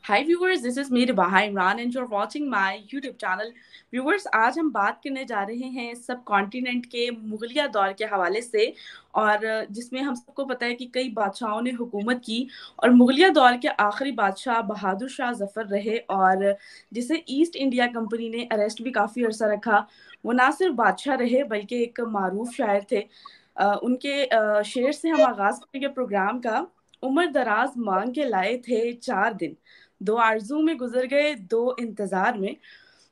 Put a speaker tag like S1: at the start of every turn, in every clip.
S1: Hi viewers, this is me Ribaha Imran and you're watching my YouTube channel. Viewers, आज हम बात करने जा रहे हैं सब कॉन्टिनेंट के मुगलिया दौर के हवाले से और जिसमें हम सबको पता है कि कई बादशाहों ने हुकूमत की और मुगलिया दौर के आखिरी बादशाह बहादुर शाह जफर रहे और जिसे ईस्ट इंडिया कंपनी ने अरेस्ट भी काफ़ी अरसा रखा। वो ना सिर्फ बादशाह रहे बल्कि एक मारूफ शायर थे। उनके शेर से हम आगाज़ करेंगे प्रोग्राम का। उम्र दराज मांग के लाए थे 4 दिन, दो आरजू में गुजर गए दो इंतजार में।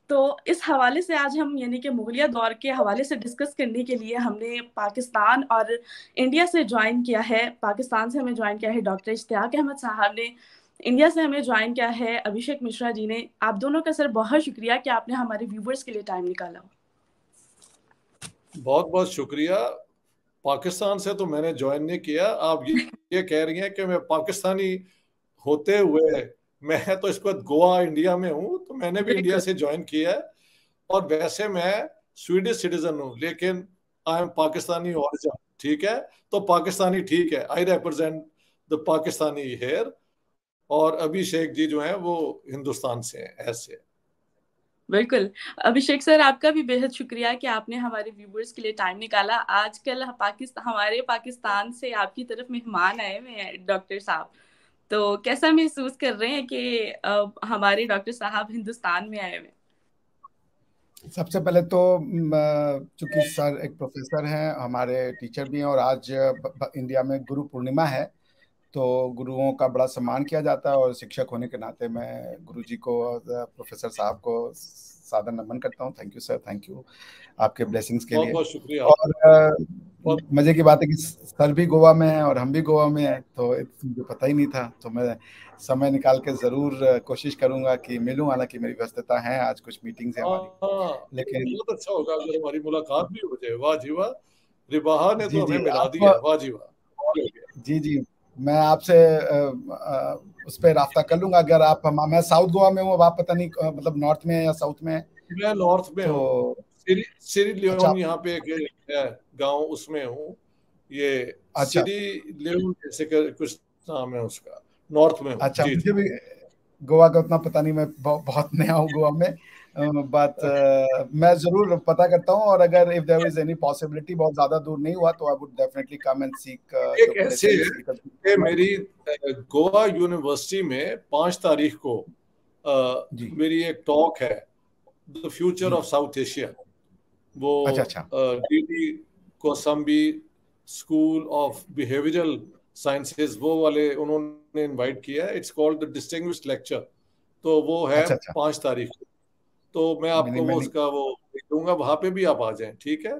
S1: तो इस हवाले से आज हम यानी कि मुगलिया दौर के हवाले से डिस्कस करने के लिए हमने पाकिस्तान और इंडिया से ज्वाइन किया है। पाकिस्तान से हमें ज्वाइन किया है डॉक्टर इश्तियाक अहमद साहब ने, इंडिया से हमें ज्वाइन किया है अभिषेक मिश्रा जी ने। आप दोनों का सर बहुत शुक्रिया कि आपने हमारे व्यूवर्स के लिए टाइम निकाला।
S2: बहुत बहुत शुक्रिया। पाकिस्तान से तो मैंने ज्वाइन नहीं किया। आप ये कह रही हैं कि मैं पाकिस्तानी होते हुए मैं तो इस वक्त गोवा इंडिया में हूँ, तो मैंने भी इंडिया से ज्वाइन किया है। और वैसे मैं स्वीडिश सिटीजन हूँ, लेकिन आई एम पाकिस्तानी ओरिजिन। ठीक है, तो पाकिस्तानी ठीक है। I represent the Pakistani here. और अभिषेक जी जो हैं वो हिंदुस्तान से हैं। ऐसे
S1: बिल्कुल। अभिषेक सर, आपका भी बेहद शुक्रिया कि आपने हमारे व्यूवर्स के लिए टाइम निकाला। आजकल हमारे पाकिस्तान से आपकी तरफ मेहमान आए हुए हैं डॉक्टर साहब, तो कैसा महसूस कर रहे हैं कि हमारे डॉक्टर साहब हिंदुस्तान में आए हुए हैं?
S3: सबसे पहले तो चूंकि सर एक प्रोफेसर हैं, हमारे टीचर भी हैं, और आज इंडिया में गुरु पूर्णिमा है, तो गुरुओं का बड़ा सम्मान किया जाता है। और शिक्षक होने के नाते मैं गुरुजी को और प्रोफेसर साहब को सादर नमन करता हूँ। Thank you sir, thank you आपके ब्लेसिंग्स के
S2: बहुत
S3: लिए।
S2: बहुत शुक्रिया।
S3: और मजे की बात है कि सर भी गोवा में हैं और हम भी गोवा में हैं, तो मुझे पता ही नहीं था। तो मैं समय निकाल के जरूर कोशिश करूंगा कि मिलूं। हालांकि मेरी व्यस्तता है, आज कुछ मीटिंग्स है हमारी, लेकिन
S2: बहुत अच्छा होगा अगर हमारी मुलाकात भी हो जाए। वाह जी वाह, रिबाहा ने
S3: जी
S2: तो
S3: जी
S2: हमें मिला
S3: आप
S2: दिया। वाह जी वाह।
S3: जी जी मैं आपसे उस पर रास्ता कर लूंगा। अगर आप मैं साउथ गोवा में हूँ, अब आप पता नहीं मतलब नॉर्थ में है या साउथ में है।
S2: मैं नॉर्थ में
S3: तो
S2: हूँ, सिरी
S3: अच्छा
S2: लियोन यहाँ पे एक है गांव, उसमें हूँ। ये
S3: अच्छा
S2: सिरी लियोन जैसे कुछ नाम है उसका। नॉर्थ में हूँ।
S3: अच्छा
S2: जी
S3: मुझे
S2: जी।
S3: भी गोवा का उतना पता नहीं, मैं बहुत नया हूँ गोवा में। बात मैं जरूर पता करता हूँ, और अगर if there is any possibility, बहुत ज्यादा दूर नहीं हुआ, तो I would definitely come and seek
S2: एक
S3: योर
S2: ऐसे है
S3: ब्लेसिंग्स।
S2: कि मेरी गोवा यूनिवर्सिटी में 5 तारीख को
S3: जी
S2: मेरी एक टॉक है, द फ्यूचर
S3: जी
S2: ऑफ साउथ एशिया। वो
S3: अच्छा अच्छा
S2: DD Kosambi school of behavioural sciences, वो वाले उन्होंने इनवाइट किया है। It's called the distinguished lecture. तो वो है
S3: अच्छा अच्छा
S2: 5 तारीख को। तो मैं
S3: मैंने
S2: आपको वो
S3: मैंने
S2: उसका वो दूंगा, वहां पे भी आप आ जाएं। ठीक है।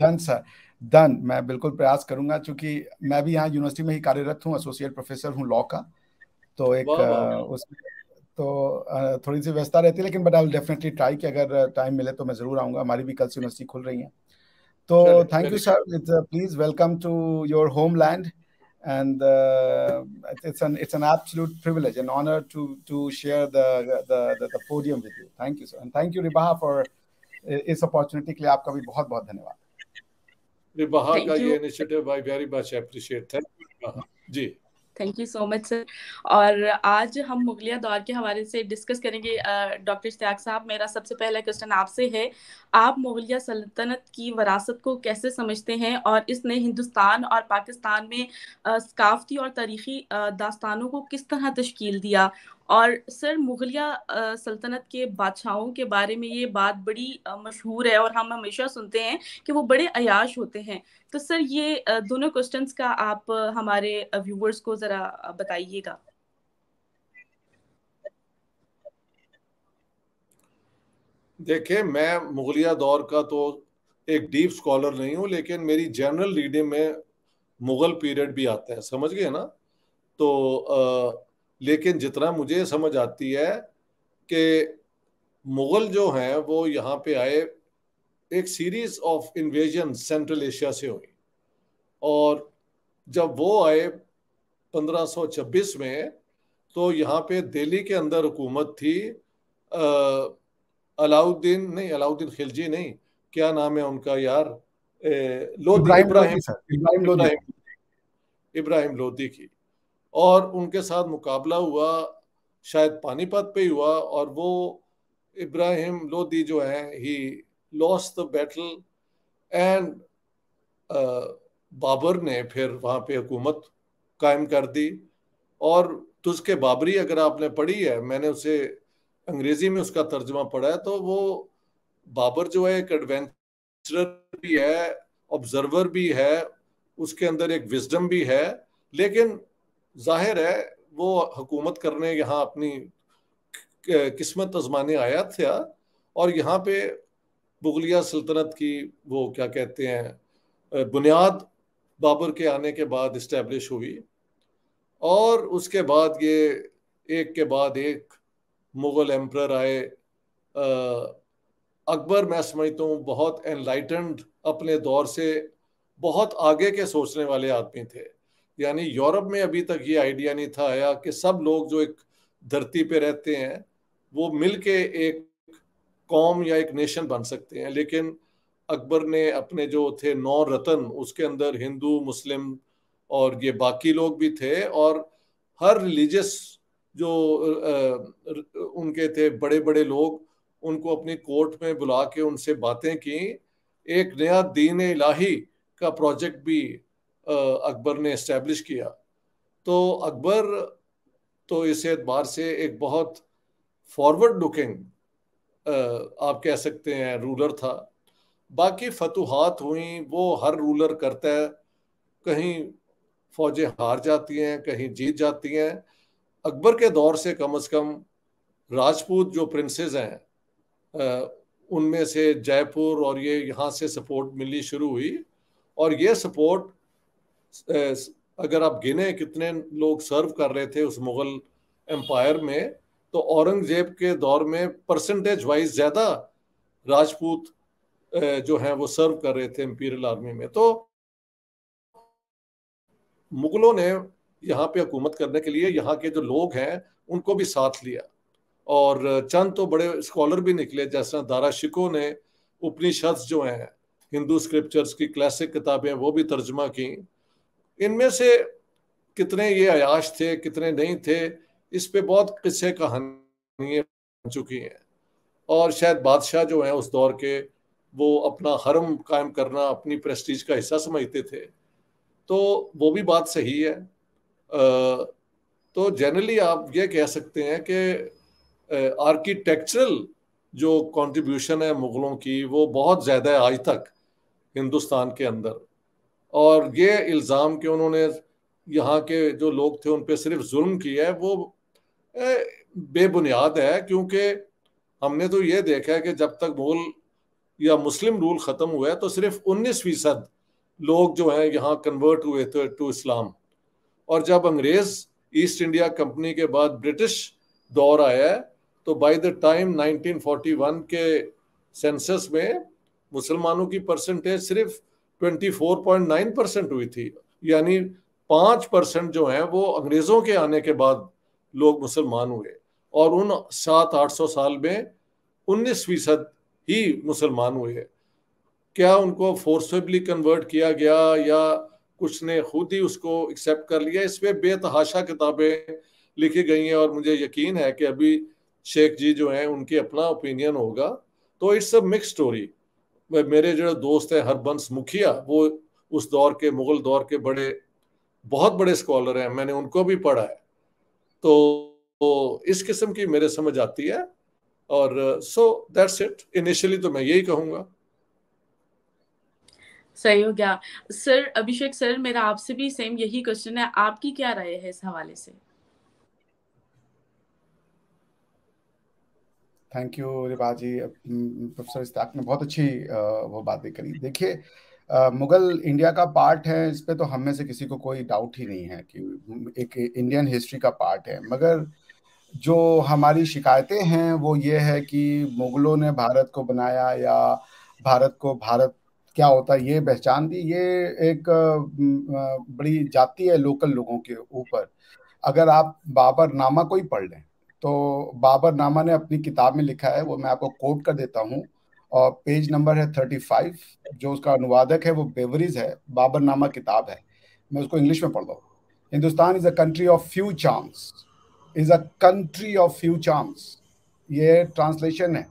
S3: Done sir, done. मैं बिल्कुल प्रयास करूंगा, क्योंकि मैं भी यहाँ यूनिवर्सिटी में ही कार्यरत हूँ, एसोसिएट प्रोफेसर हूँ लॉ का। तो एक
S2: वाह वाह।
S3: उसमें तो थोड़ी सी व्यस्तता रहती है, लेकिन but I will definitely try कि अगर टाइम मिले तो मैं जरूर आऊंगा। हमारी भी कल से यूनिवर्सिटी खुल रही है। तो
S2: चले
S3: thank you
S2: very
S3: sir, it's please welcome to your homeland, and it's an absolute privilege and honor to share the podium with you. Thank you sir, and thank you Ribaha for इस opportunity के लिए। आपका भी बहुत बहुत धन्यवाद।
S2: रिबाहा का
S1: thank you.
S2: ये initiative I very much appreciate. Thank you Ribaha ji.
S1: Thank you so much sir. और आज हम मुगलिया दौर के हवाले से डिस्कस करेंगे। डॉक्टर इश्तियाक साहब, मेरा सबसे पहला क्वेश्चन आपसे है, आप मुगलिया सल्तनत की विरासत को कैसे समझते हैं और इसने हिंदुस्तान और पाकिस्तान में सकाफती और तारीखी दास्तानों को किस तरह तश्कील दिया? और सर, मुगलिया सल्तनत के बादशाहों के बारे में ये बात बड़ी मशहूर है और हम हमेशा सुनते हैं कि वो बड़े अयाश होते हैं। तो सर, ये दोनों क्वेश्चंस का आप हमारे व्यूवर्स को जरा बताइएगा।
S2: देखिए, मैं मुगलिया दौर का तो एक डीप स्कॉलर नहीं हूँ, लेकिन मेरी जनरल रीडिंग में मुगल पीरियड भी आता है, समझ गए ना। तो लेकिन जितना मुझे समझ आती है कि मुगल जो हैं वो यहाँ पे आए, एक series of invasion central Asia से हुई। और जब वो आए 1526 में, तो यहाँ पे दिल्ली के अंदर हुकूमत थी अलाउद्दीन खिलजी नहीं, क्या नाम है उनका यार, लोधी,
S3: इब्राहिम लोधी
S2: इब्राहिम
S3: सर, इब्राहिम लोधी।
S2: इब्राहिम इब्राहिम लोधी की। और उनके साथ मुकाबला हुआ शायद पानीपत पे ही हुआ, और वो इब्राहिम लोदी जो है ही lost the battle, and Babur ने फिर वहां पे हुकूमत कायम कर दी। और तुझके बाबरी अगर आपने पढ़ी है, मैंने उसे अंग्रेजी में उसका तर्जुमा पढ़ा है, तो वो बाबर जो है एक एडवेंचरर भी है, ऑब्जर्वर भी है, उसके अंदर एक विजडम भी है, लेकिन जाहिर है वो हुकूमत करने यहाँ अपनी किस्मत आजमाने आया था, और यहाँ पे मुगलिया सल्तनत की वो क्या कहते हैं बुनियाद बाबर के आने के बाद इस्टेब्लिश हुई। और उसके बाद ये एक के बाद एक मुगल एम्परर आए। अकबर मैं समझता हूँ बहुत एनलाइटेंड, अपने दौर से बहुत आगे के सोचने वाले आदमी थे। यानी यूरोप में अभी तक ये आइडिया नहीं था आया कि सब लोग जो एक धरती पे रहते हैं वो मिलके एक कौम या एक नेशन बन सकते हैं। लेकिन अकबर ने अपने जो थे 9 रतन, उसके अंदर हिंदू, मुस्लिम और ये बाकी लोग भी थे, और हर रिलीजियस जो उनके थे बड़े बड़े लोग, उनको अपनी कोर्ट में बुला के उनसे बातें की। एक नया दीन इलाही का प्रोजेक्ट भी अकबर ने इस्टेब्लिश किया। तो अकबर तो इस एतबार से एक बहुत फॉरवर्ड लुकिंग आप कह सकते हैं रूलर था। बाकी फतूहात हुई, वो हर रूलर करता है, कहीं फौजें हार जाती हैं, कहीं जीत जाती हैं। अकबर के दौर से कम राजपूत जो प्रिंसेस हैं उनमें से जयपुर और ये यहाँ से सपोर्ट मिलनी शुरू हुई। और ये सपोर्ट अगर आप गिने कितने लोग सर्व कर रहे थे उस मुगल एम्पायर में, तो औरंगजेब के दौर में परसेंटेज वाइज ज्यादा राजपूत जो हैं वो सर्व कर रहे थे इंपीरियल आर्मी में। तो मुगलों ने यहाँ पे हुकूमत करने के लिए यहाँ के जो लोग हैं उनको भी साथ लिया, और चंद तो बड़े स्कॉलर भी निकले, जैसा दारा शिकोह ने उपनिषद जो हैं हिंदू स्क्रिप्चर्स की क्लासिक किताबें वो भी तर्जमा की। इनमें से कितने ये अयाश थे कितने नहीं थे, इस पे बहुत किस्से कहानियां बन चुकी हैं। और शायद बादशाह जो हैं उस दौर के वो अपना हरम कायम करना अपनी प्रेस्टीज का हिस्सा समझते थे, तो वो भी बात सही है। तो जनरली आप ये कह सकते हैं कि आर्किटेक्चरल जो कंट्रीब्यूशन है मुगलों की वो बहुत ज़्यादा है आज तक हिंदुस्तान के अंदर। और ये इल्ज़ाम कि उन्होंने यहाँ के जो लोग थे उन पे सिर्फ जुल्म किया है वो बेबुनियाद है, क्योंकि हमने तो ये देखा है कि जब तक मुगल या मुस्लिम रूल ख़त्म हुआ है तो सिर्फ 19% लोग जो हैं यहाँ कन्वर्ट हुए थे टू इस्लाम। और जब अंग्रेज ईस्ट इंडिया कंपनी के बाद ब्रिटिश दौर आया है तो बाय द टाइम 1941 के सेंसस में मुसलमानों की परसेंटेज सिर्फ 24.9% हुई थी। यानी 5% जो है वो अंग्रेजों के आने के बाद लोग मुसलमान हुए, और उन 700-800 साल में 19% ही मुसलमान हुए। क्या उनको फोर्सबली कन्वर्ट किया गया या कुछ ने खुद ही उसको एक्सेप्ट कर लिया, इस पे बेतहाशा किताबें लिखी गई हैं, और मुझे यकीन है कि अभी शेख जी जो हैं उनकी अपना ओपिनियन होगा। तो इट्स अ मिक्स स्टोरी। मेरे जो दोस्त हैं हरबंस मुखिया, वो उस दौर के मुगल दौर के बहुत बड़े स्कॉलर हैं, मैंने उनको भी पढ़ा है। तो इस किस्म की मेरे समझ आती है। और सो दैट्स इट, इनिशियली तो मैं यही कहूँगा।
S1: सही हो गया सर। अभिषेक सर, मेरा आपसे भी सेम यही क्वेश्चन है, आपकी क्या राय है इस हवाले से?
S3: Thank you Riva ji. Professor Ishtaq ने बहुत अच्छी वो बातें करी। देखिए, मुगल इंडिया का पार्ट है, इस पे तो हम में से किसी को कोई डाउट ही नहीं है कि एक इंडियन हिस्ट्री का पार्ट है। मगर जो हमारी शिकायतें हैं वो ये है कि मुगलों ने भारत को बनाया या भारत को भारत क्या होता है ये पहचान दी, ये एक बड़ी जाती है लोकल लोगों के ऊपर। अगर आप बाबरनामा को ही पढ़ लें तो बाबरनामा ने अपनी किताब में लिखा है, वो मैं आपको कोट कर देता हूँ, और पेज नंबर है 35। जो उसका अनुवादक है वो बेवरीज है, बाबरनामा किताब है, मैं उसको इंग्लिश में पढ़ रहा हूँ। Hindustan is a country of few charms, is a country of few charms. ये ट्रांसलेशन है.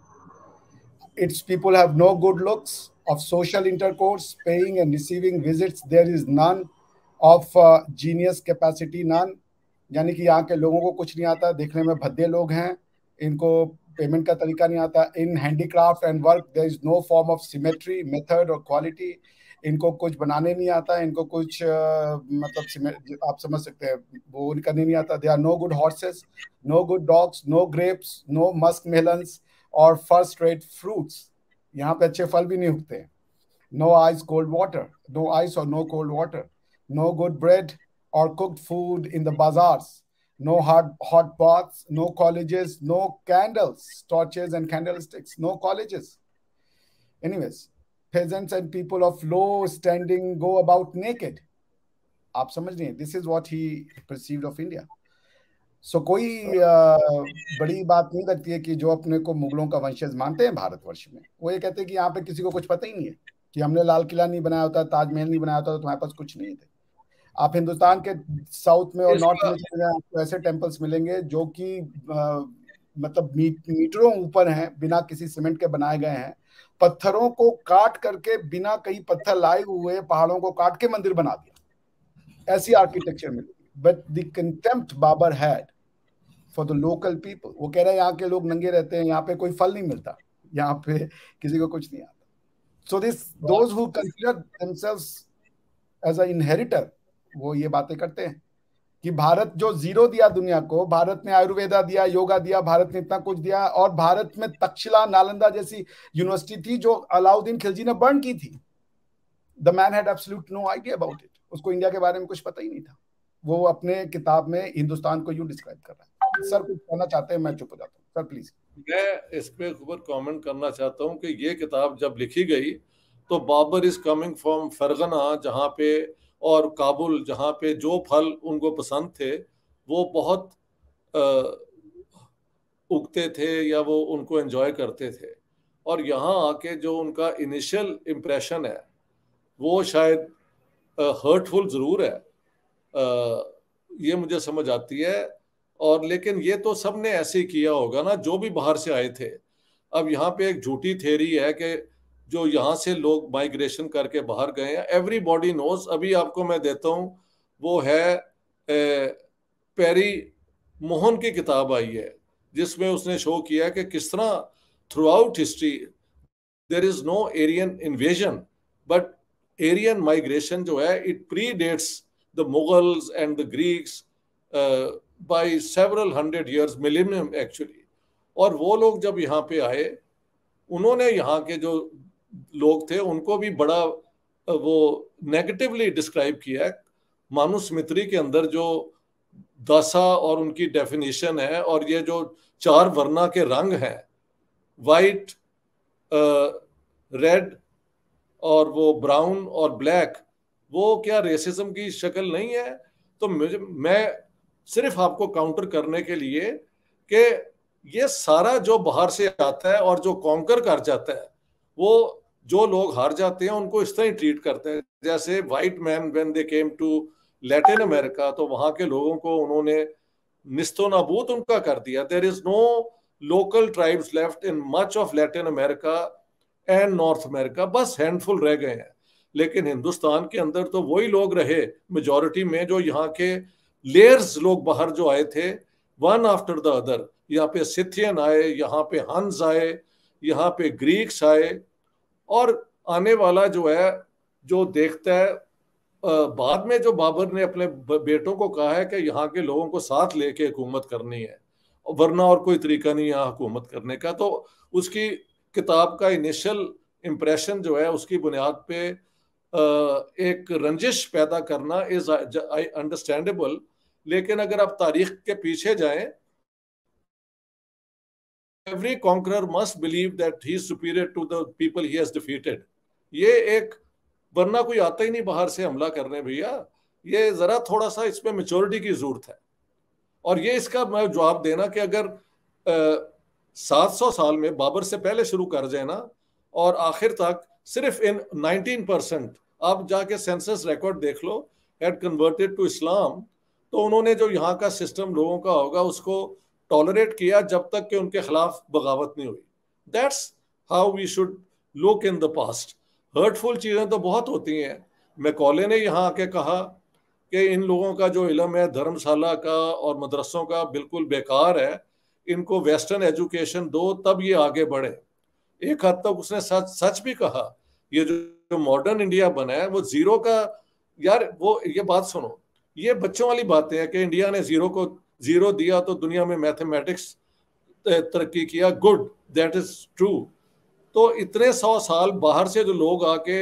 S3: Its people have no good looks, of social intercourse, paying and receiving visits there is none, of genius capacity none. यानी कि यहाँ के लोगों को कुछ नहीं आता, देखने में भद्दे लोग हैं, इनको पेमेंट का तरीका नहीं आता. In handicraft and work there is no form of symmetry, method और क्वालिटी. इनको कुछ बनाने नहीं आता, इनको कुछ मतलब आप समझ सकते हैं वो करने नहीं आता. They are no good horses, no good dogs, no grapes, no musk melons और फर्स्ट रेट फ्रूट्स. यहाँ पे अच्छे फल भी नहीं उगते. No ice cold water, no ice और no cold water. No good bread or cooked food in the bazaars, no hot baths, no colleges, no candles, torches and candlesticks, no colleges. Anyways, peasants and people of low standing go about naked. आप समझ रहे हैं? This is what he perceived of India. So कोई बड़ी बात नहीं लगती है कि जो अपने को मुगलों का वंशज मानते हैं भारतवर्ष में, वो ये कहते हैं कि यहाँ पे किसी को कुछ पता ही नहीं है कि हमने लाल किला नहीं बनाया होता, ताजमहल नहीं बनाया होता, तो तुम्हारे पास कुछ नहीं थे. आप हिंदुस्तान के साउथ में और नॉर्थ में चले जाएं, आपको ऐसे टेम्पल्स मिलेंगे जो कि मतलब मीटरों ऊपर हैं, बिना किसी सीमेंट के बनाए गए हैं. पत्थरों को काट करके, बिना कहीं पत्थर लाए हुए पहाड़ों को काट के मंदिर बना दिया. ऐसी आर्किटेक्चर मिलेगी. But the contempt Babur had for the local people. वो कह रहे हैं यहाँ के लोग नंगे रहते हैं, यहाँ पे कोई फल नहीं मिलता, यहाँ पे किसी को कुछ नहीं आता. So this those who consider themselves as a inheritor, वो ये बातें करते हैं कि भारत जो जीरो दिया दुनिया को, भारत ने आयुर्वेदा दिया, योगा दिया, भारत ने इतना कुछ दिया. और भारत में तक्षशिला, नालंदा जैसी यूनिवर्सिटी थी जो अलाउद्दीन खिलजी ने बर्न की थी. The man had absolute no idea about it. उसको इंडिया के बारे में कुछ पता ही नहीं था. वो अपने किताब में हिंदुस्तान को यूं डिस्क्राइब कर रहा है. सर कुछ कहना चाहते हैं? मैं चुप हो जाता हूँ. Sir please.
S2: मैं इस पे ऊपर कमेंट करना चाहता हूँ कि ये किताब जब लिखी गई तो Babur is coming from Fergana, जहाँ पे, और काबुल, जहाँ पे जो फल उनको पसंद थे वो बहुत उगते थे या वो उनको एंजॉय करते थे. और यहाँ आके जो उनका इनिशियल इम्प्रेशन है वो शायद हर्टफुल ज़रूर है, ये मुझे समझ आती है. और लेकिन ये तो सब ने ऐसे ही किया होगा ना, जो भी बाहर से आए थे. अब यहाँ पे एक झूठी थ्योरी है कि जो यहाँ से लोग माइग्रेशन करके बाहर गए हैं. Everybody knows. अभी आपको मैं देता हूँ, वो है पेरी मोहन की किताब आई है जिसमें उसने शो किया कि किस तरह throughout history there is no Aryan invasion, but Aryan migration जो है it predates the Mughals and the Greeks by several 100 years, millennium actually. और वो लोग जब यहाँ पे आए, उन्होंने यहाँ के जो लोग थे उनको भी बड़ा वो नेगेटिवली डिस्क्राइब किया है. मानुस्मृति के अंदर जो दशा और उनकी डेफिनेशन है, और ये जो 4 वर्णा के रंग हैं, वाइट, रेड और वो ब्राउन और ब्लैक, वो क्या रेसिज्म की शक्ल नहीं है? तो मैं सिर्फ आपको काउंटर करने के लिए कि ये सारा जो बाहर से आता है और जो कॉन्कर कर जाता है, वो जो लोग हार जाते हैं उनको इस तरह ही ट्रीट करते हैं. जैसे white man when they came to Latin America, तो वहां के लोगों को उन्होंने निस्तो नाबूद उनका कर दिया. There is no local tribes left in much of Latin America and North America. बस हैंडफुल रह गए हैं. लेकिन हिंदुस्तान के अंदर तो वही लोग रहे मेजॉरिटी में, जो यहाँ के लेयर्स लोग बाहर जो आए थे, वन आफ्टर द अदर. यहाँ पे सिथियन आए, यहाँ पे हंस आए, यहाँ पे ग्रीक्स आए. और आने वाला जो है, जो देखता है, बाद में जो बाबर ने अपने बेटों को कहा है कि यहाँ के लोगों को साथ लेके हुकूमत करनी है, वरना और कोई तरीका नहीं यहाँ हुकूमत करने का. तो उसकी किताब का इनिशियल इम्प्रेशन जो है, उसकी बुनियाद पे एक रंजिश पैदा करना इज अंडरस्टैंडेबल. लेकिन अगर आप तारीख के पीछे जाएं, every conqueror must believe that he is superior to the people he has defeated. ये एक, वरना कोई आता ही नहीं बाहर से हमला करने. भैया ये जरा थोड़ा सा इसमें मेच्योरिटी की जरूरत है. और ये इसका मैं जवाब देना कि अगर 700 साल में बाबर से पहले शुरू कर जाए ना, और आखिर तक सिर्फ इन 19% आप जाके सेंसस रिकॉर्ड देख लो, had converted to इस्लाम, तो उन्होंने जो यहाँ का सिस्टम लोगों का होगा उसको टॉलरेट किया जब तक कि उनके खिलाफ बगावत नहीं हुई। That's how we should look in the past. Hurtful चीजें तो बहुत होती हैं। मैकॉले ने यहाँ आके कहा कि इन लोगों का जो इल्म है धर्मशाला का और मदरसों का बिल्कुल बेकार है, इनको वेस्टर्न एजुकेशन दो तब ये आगे बढ़े। एक हद तक उसने सच सच भी कहा। ये जो मॉडर्न इंडिया बना है वो जीरो का, यार वो ये बात सुनो, ये बच्चों वाली बातें हैं कि इंडिया ने जीरो दिया तो दुनिया में मैथमेटिक्स तरक्की किया। Good, that is true. तो इतने 100 साल बाहर से जो लोग आके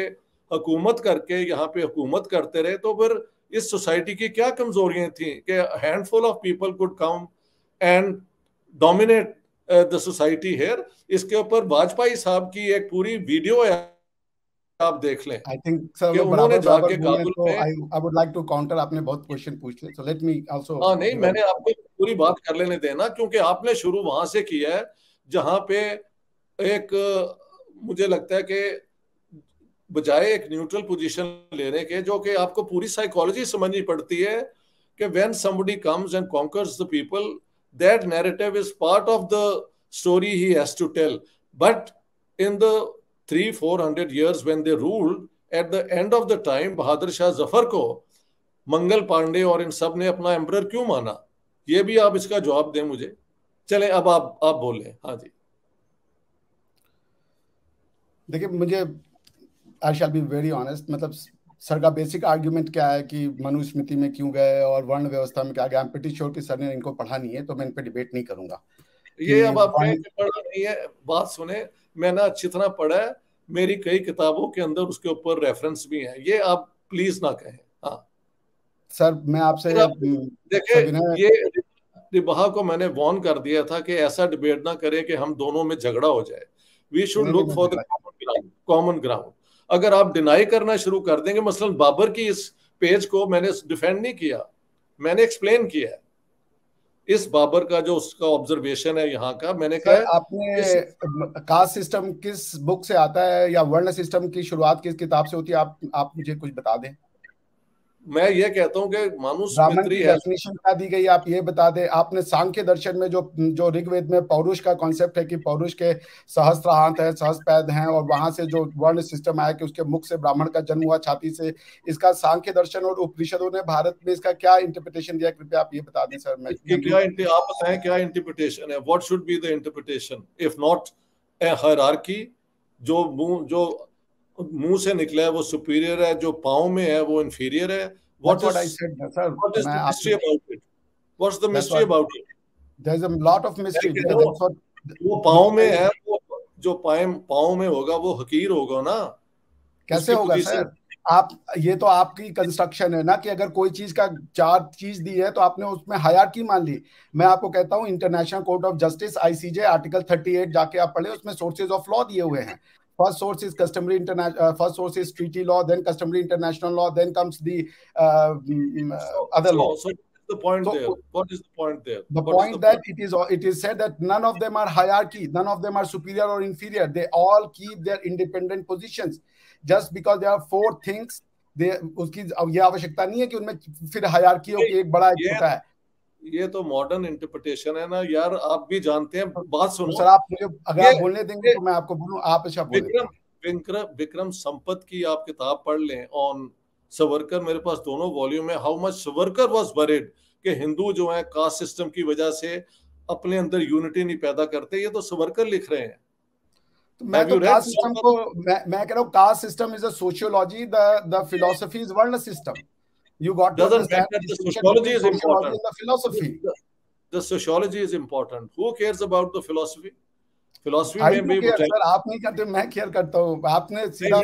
S2: हुकूमत करके यहाँ पे हुकूमत करते रहे, तो फिर इस सोसाइटी की क्या कमजोरियां थी कि handful of people could come and dominate the society here. इसके ऊपर वाजपेयी साहब की एक पूरी वीडियो है, आप देख लें।
S3: आई थिंक सर
S2: कि
S3: वो
S2: उन्होंने
S3: बराबर
S2: जाके
S3: बोले,
S2: काबुल
S3: तो
S2: में,
S3: I would like to counter. आपने बहुत क्वेश्चन पूछ लिए, सो लेट मी आल्सो।
S2: हाँ नहीं, मैंने आपको पूरी बात कर लेने देना, क्योंकि आपने शुरू वहां से किया है जहां पे एक मुझे लगता है कि बजाय एक न्यूट्रल पोजीशन लेने के, जो कि आपको पूरी साइकोलॉजी समझनी पड़ती है कि when somebody comes and conquers the people, that narrative is part of the story he has to tell. But in the 300-400 years when they ruled, at the end of the time Bahadur Shah Zafar को मंगल पांडे और इन सब ने अपना emperor क्यों माना? ये भी आप इसका जवाब दें मुझे। चलें अब आप बोलें। हाँ जी।
S3: देखिए, मुझे आई शैल बी वेरी ऑनेस्ट, मतलब सर का बेसिक आर्ग्यूमेंट क्या है कि मनुस्मृति में क्यों गए और वर्ण व्यवस्था में क्या गया। आई एम प्रीटी श्योर कि सर ने इनको पढ़ा नहीं है, तो मैं इन पे डिबेट नहीं करूंगा।
S2: ये अब आप कहें कि पढ़ा नहीं है, बात सुने, मैंने अच्छी तरह पढ़ा है, मेरी कई किताबों के अंदर उसके ऊपर रेफरेंस भी है, ये आप प्लीज ना कहें। हाँ
S3: सर, मैं आपसे
S2: देखिए, ये रिबहा को मैंने वार्न कर दिया था कि ऐसा डिबेट ना करें कि हम दोनों में झगड़ा हो जाए। We should look for the common ground. अगर आप डिनाई करना शुरू कर देंगे, मसलन बाबर की इस पेज को मैंने डिफेंड नहीं किया, मैंने एक्सप्लेन किया है इस बाबर का जो उसका ऑब्जर्वेशन है यहाँ का। मैंने कहा
S3: आपने कास्ट सिस्टम किस बुक से आता है या वर्ण सिस्टम की शुरुआत किस किताब से होती है, आप मुझे कुछ बता दें।
S2: मैं ये कहता हूँ कि
S3: ब्राह्मण की डेफिनेशन क्या दी गई, आप ये बता दें। आपने सांख्य दर्शन में जो ऋग्वेद में पौरुष का कॉन्सेप्ट है कि पौरुष के सहस्त्र हाथ है, सहस्त्रपैद हैं, और वहां से जो वर्ण सिस्टम आया कि उसके मुख से ब्राह्मण का जन्म हुआ, छाती से, इसका सांख्य दर्शन और उपनिषदों ने भारत में इसका क्या इंटरप्रिटेशन दिया, कृपया आप ये बता दें सर।
S2: आप बताएं क्या इंटरप्रिटेशन है? What should be the interpretation if not a hierarchy? जो मुंह से निकला है वो सुपीरियर है, जो पाँव में है वो इंफीरियर है। What is the mystery about it? What's the mystery about it?
S3: There's a lot of mystery.
S2: वो पाँव में है, वो जो पाँव में होगा वो हकीर होगा ना।
S3: कैसे होगा सर? आप ये तो आपकी कंस्ट्रक्शन है ना कि अगर कोई चीज का 4 चीज दी है तो आपने उसमें हायरार्की मान ली। मैं आपको कहता हूँ international court of justice ICJ article 38 जाके आप पढ़े, उसमें सोर्सेज ऑफ लॉ दिए हुए हैं। First source is customary first source is treaty law, then customary international law, then comes the other law.
S2: So the point there. What is the point there?
S3: The point that it is said that none of them are hierarchy, none of them are superior or inferior. They all keep their independent positions. Just because there are 4 things, उसकी ये आवश्यकता नहीं है कि उनमें फिर hierarchy हो कि एक बड़ा एक छोटा है।
S2: ये तो मॉडर्न इंटरप्रिटेशन है ना यार, आप भी जानते हैं। बात सुनो
S3: सर, आप मुझे अगर आप बोलने देंगे तो मैं आपको बोलूं, आप अच्छा बोलें।
S2: विक्रम संपत की आप किताब पढ़ लें ऑन सावरकर, मेरे पास दोनों वॉल्यूम है। How much Savarkar was worried कि हिंदू जो है कास्ट सिस्टम की वजह से अपने अंदर यूनिटी नहीं पैदा करते, ये तो सावरकर लिख रहे हैं।
S3: तो मैं तो कास्ट सिस्टम को मैं कह रहा हूं, caste system is a sociology, the philosophy is वर्ण system. You got to understand that
S2: the sociology is important.
S3: The philosophy.
S2: The sociology is important. Who cares about the philosophy? Philosophy
S3: में भी sir आप नहीं करते, मैं care करता हूँ। आपने सीधा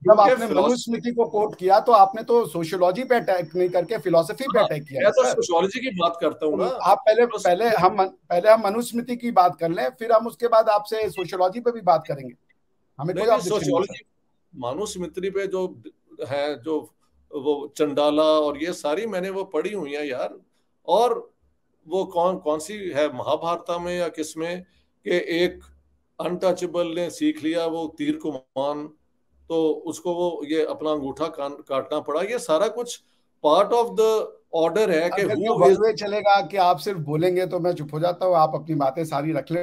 S3: जब आपने मनुस्मृति को कोट किया तो आपने तो सोशियोलॉजी पे अटैक नहीं करके फिलॉसफी पे अटैक किया।
S2: मैं तो सोशियोलॉजी की बात करता हूँ ना।
S3: आप पहले हम मनुस्मृति की बात कर लें, फिर हम उसके बाद आपसे सोशियोलॉजी पे भी बात करेंगे। हमें कोई
S2: सोशियोलॉजी मनुस्मृति पे जो है, जो वो चंडाला और ये सारी मैंने वो पढ़ी हुई है यार। और वो कौन सी है महाभारत में या किसमें कि एक अनटचेबल ने सीख लिया वो तीर को मान, तो उसको वो ये अपना अंगूठा काटना पड़ा। ये सारा कुछ पार्ट ऑफ द ऑर्डर है कि
S3: अगर ये
S2: हु
S3: वन
S2: इज।
S3: वे चलेगा कि आप सिर्फ बोलेंगे तो मैं चुप हो जाता हूँ, आप अपनी बातें सारी रख ले।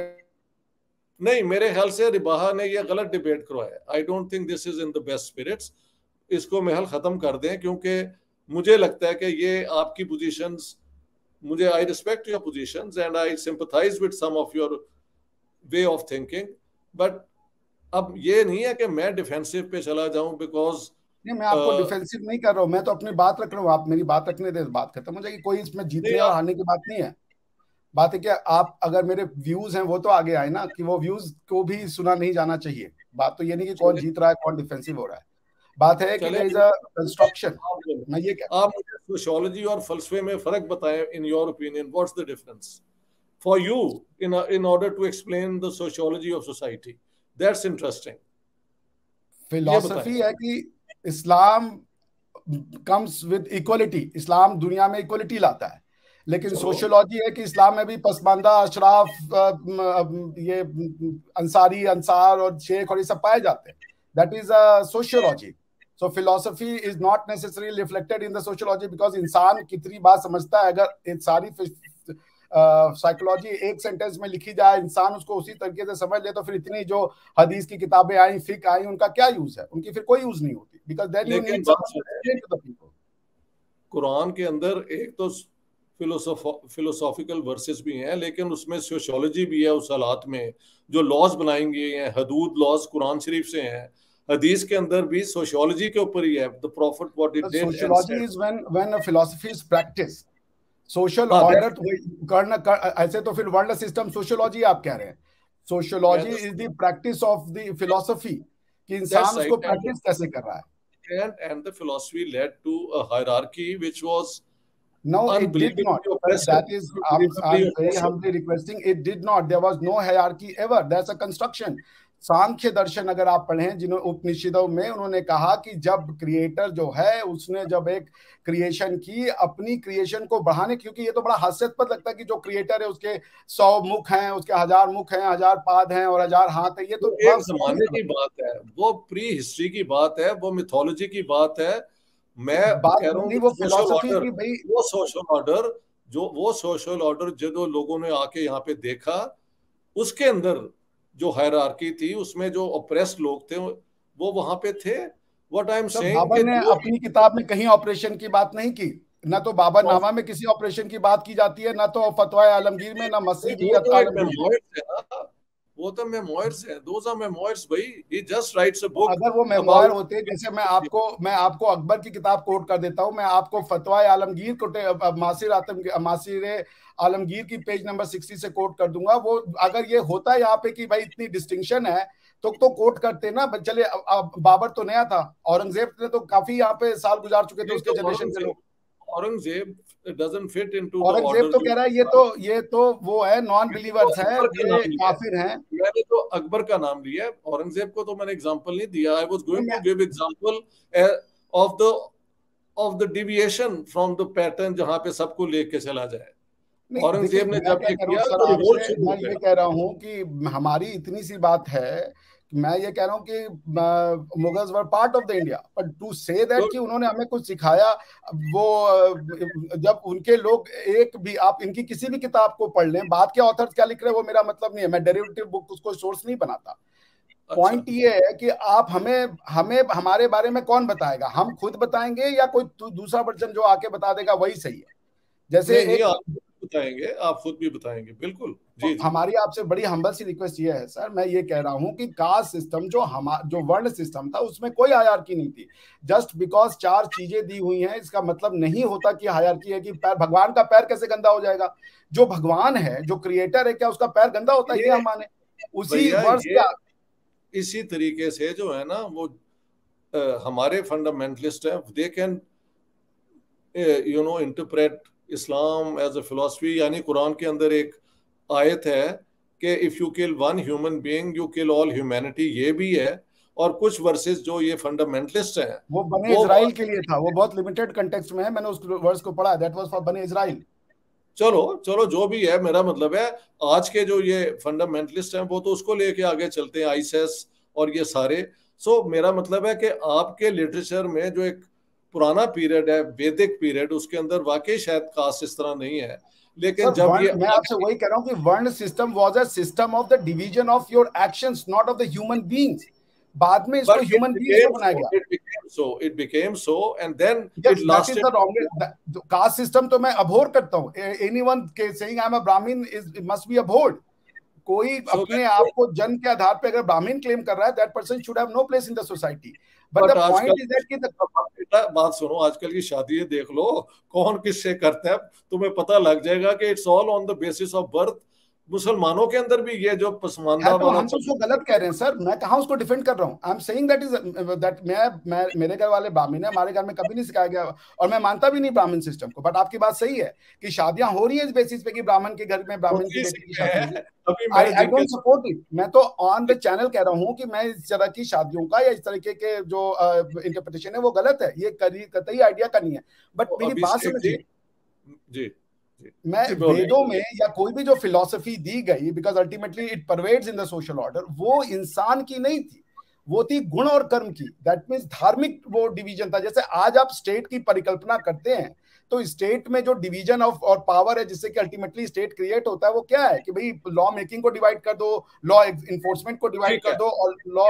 S2: नहीं, मेरे ख्याल से रिबाहा ने ये गलत डिबेट करवाया। I don't think this is in the best spirits. इसको महल खत्म कर दें, क्योंकि मुझे लगता है कि ये आपकी पोजीशंस, मुझे I respect your positions and I sympathise with some of your way of thinking, but अब ये नहीं है कि मैं डिफेंसिव पे चला जाऊं बिकॉज
S3: नहीं, मैं आपको डिफेंसिव नहीं कर रहा हूँ, मैं तो अपनी बात रख रहा हूँ, आप मेरी बात रखने दे, बात खत्म हो जाएगी। कोई इसमें जीतने और हारने की बात नहीं है। बात है कि आप अगर मेरे व्यूज हैं वो तो आगे आए ना, कि वो व्यूज को भी सुना नहीं जाना चाहिए। बात तो ये नहीं कि कौन जीत रहा है कौन डिफेंसिव हो रहा है, बात है कि देयर इज अ कंस्ट्रक्शन। मैं ये कह,
S2: आप मुझे सोशियोलॉजी और फलसफे में फर्क बताएं। In your opinion what's the difference for you in order to explain the sociology of society? That's interesting.
S3: Philosophy है कि इस्लाम कम्स विद इक्वलिटी, इस्लाम दुनिया में इक्वलिटी लाता है, लेकिन सोशियोलॉजी है कि इस्लाम में भी पसमानदा, अशराफ, ये अंसारी, अंसार और शेख और ये सब पाए जाते हैं। That is a sociology. So philosophy is not necessary reflected in the sociology, because इंसान कितनी बात समझता है, अगर सारी साइकोलॉजी एक सेंटेंस में लिखी जाए, इंसान उसको उसी तरीके से समझ ले, तो फिर इतनी जो हदीस की किताबें आई, फिक आई, उनका क्या यूज है? उनकी फिर कोई यूज नहीं होती, because then you need someone to explain to the people.
S2: कुरान के अंदर एक तो फिलोसॉफिकल वर्सेस भी हैं, लेकिन उसमें सोशियोलॉजी भी है। उस हालात में जो लॉज बनाएंगे हैं, हदूद लॉज कुरान शरीफ से हैं। हदीस के अंदर भी सोशियोलॉजी के ऊपर ही है, the profit what he did and said.
S3: Sociology is when a philosophy is practice. Social order करना ऐसे तो फिर वर्ल्ड सिस्टम सोशियोलॉजी आप कह रहे हैं। Sociology is the practice of the philosophy, कि इंसान उसको प्रैक्टिस कैसे कर रहा है।
S2: And the philosophy led to a hierarchy which was
S3: no, it did not. That is, I'm very humbly requesting, it did not. There was no hierarchy ever. That's a construction. सांख्य दर्शन अगर आप पढ़ें, जिन्होंने उपनिषदों में उन्होंने कहा कि जब क्रिएटर जो है उसने जब एक क्रिएशन की, अपनी क्रिएशन को बढ़ाने, क्योंकि ये तो बड़ा हास्यास्पद लगता है कि जो क्रिएटर है उसके 100 मुख हैं, उसके 1000 मुख हैं, 1000 पाद हैं और 1000 हाथ है। ये तो
S2: एक जमाने की बात है, वो प्री हिस्ट्री की बात है, वो मिथोलॉजी की बात है। मैं कह रहा हूँ वो सोशल ऑर्डर जो लोगों ने आके यहाँ पे देखा, उसके अंदर जो हायरार्की थी, उसमें जो ऑप्रेस्ड लोग थे वो वहां पे थे। What I am saying,
S3: Babur ने अपनी किताब में कहीं ऑपरेशन की बात नहीं की, ना तो बाबर नामा में किसी ऑपरेशन की बात की जाती है, ना तो फतवा आलमगीर में, ना मसीही
S2: वो तो मेमोइर्स है, दोस आर मेमोइर्स भाई। ही जस्ट राइट्स अ बुक।
S3: अगर वो मेमोइर होते, जैसे मैं आपको अकबर की किताब कोट कर देता हूं, मैं आपको फतवा आलमगीर को मासिर आलमगीर की पेज नंबर 60 से कोट कर दूंगा। वो अगर ये होता यहाँ पे कि भाई इतनी डिस्टिंक्शन है तो कोट करते ना। चले, बाबर तो नया था, औरंगजेब ने तो काफी यहाँ पे साल गुजार चुके थे उसके जनरेशन के लोग।
S2: Aurangzeb doesn't fit into
S3: Aurangzeb तो कह रहा है ये तो वो है, नॉन बिलीवर्स है, ये काफिर हैं।
S2: मैंने तो अकबर का नाम लिया, औरंगजेब को तो मैंने एग्जांपल नहीं दिया। I was going to give example of the deviation from the pattern जहां पे सबको लेके चला जाए। औरंगजेब ने जब ये किया तो
S3: मैं ये कह रहा हूँ कि हमारी इतनी सी बात है, मैं ये कह रहा हूँ कि Mughals were part of the India, पर टू से दैट कि उन्होंने हमें कुछ सिखाया, वो जब उनके लोग एक भी, आप इनकी किसी भी किताब को पढ़ लें, बाद के ऑथर्स क्या लिख रहे हैं वो मेरा मतलब नहीं है, मैं डेरिवेटिव बुक उसको सोर्स नहीं बनाता। पॉइंट ये है कि आप हमें हमारे बारे में कौन बताएगा? हम खुद बताएंगे या कोई दूसरा वर्जन जो आके बता देगा वही सही है? जैसे
S2: बताएंगे, आप खुद भी बताएंगे, बिल्कुल जी।
S3: हमारी आपसे बड़ी हम्बल सी रिक्वेस्ट ये है सर, मैं ये कह रहा हूं कि कास्ट सिस्टम जो वर्ल्ड सिस्टम था उसमें कोई हायरार्की नहीं थी। जस्ट बिकॉज 4 चीजें दी हुई हैं इसका मतलब नहीं होता कि हायरार्की है। कि पैर, भगवान का पैर कैसे गंदा हो जाएगा? जो भगवान है, जो क्रिएटर है, क्या उसका पैर गंदा होता है? ये हम माने उसी वर्ष का।
S2: इसी तरीके से जो है ना वो हमारे फंडामेंटलिस्ट हैं, they can interpret Islam as a philosophy. यानी कुरान के अंदर एक आयत है कि if you kill one human being you kill all humanity, ये भी है। और कुछ वर्सेस जो ये फंडामेंटलिस्ट हैं
S3: वो बने इजराइल के लिए था, वो बहुत लिमिटेड कंटेक्स्ट में है, मैंने उस वर्स को पढ़ा, दैट वाज फॉर बने इजराइल।
S2: चलो जो भी है, मेरा मतलब है आज के जो ये फंडामेंटलिस्ट हैं वो तो उसको लेके आगे चलते हैं, आईएसएस और ये सारे। सो मेरा मतलब है कि आपके लिटरेचर में जो एक पुराना पीरियड है, वैदिक पीरियड, उसके अंदर वाकई शायद कास्ट इस तरह नहीं है। लेकिन
S3: सर,
S2: जब ये
S3: मैं आपसे वही कह रहा हूँ कि वर्ण system was a system of the division of your actions, not of the human beings. बाद में इसको ह्यूमन बीइंग्स में बनाया गया।
S2: It became so and then
S3: Yes,
S2: it
S3: that is
S2: lasted.
S3: the wrong caste system तो मैं अभोर करता हूँ। Anyone saying I am a Brahmin must be abhorred. कोई अपने आप को जन्म के आधार पे अगर ब्राह्मण क्लेम कर रहा है, that person should have no place in the society. But the point is that कि
S2: बात सुनो, आजकल की शादी देख लो, कौन किससे करता है, तुम्हें पता लग जाएगा कि it's all on the basis of birth. मुसलमानों के अंदर भी ये जो पसमानदा
S3: तो हम तो उसको गलत कह रहे हैं सर, मैं कहाँ उसको डिफेंड कर रहा हूँ। आई am saying that is that मैं मेरे घर वाले ब्राह्मण है, हमारे घर में कभी नहीं सिखाया गया और मैं मानता भी नहीं ब्राह्मण सिस्टम को। बट आपकी बात सही है कि शादियां हो रही है इस बेसिस पे कि ब्राह्मण के घर में ब्राह्मण की बेटी की शादी होगी। I don't support it. मैं तो ऑन द चैनल कह रहा हूँ कि मैं इस तरह की शादियों का या इस तरीके के जो इंटरप्रिटेशन है वो गलत है, ये कतई आइडिया का नहीं है। बट मेरी बात समझिए
S2: जी,
S3: मैं वेदों में या कोई भी जो फिलॉसफी दी गई, because ultimately it pervades in the social order, वो इंसान की नहीं थी, वो थी गुण और कर्म की। दैट मीन्स धार्मिक वो डिवीजन था। जैसे आज आप स्टेट की परिकल्पना करते हैं तो स्टेट में जो डिवीजन ऑफ और पावर है जिससे कि अल्टीमेटली स्टेट क्रिएट होता है, वो क्या है कि भाई लॉ मेकिंग को डिवाइड कर दो, लॉ इन्फोर्समेंट को डिवाइड कर दो और लॉ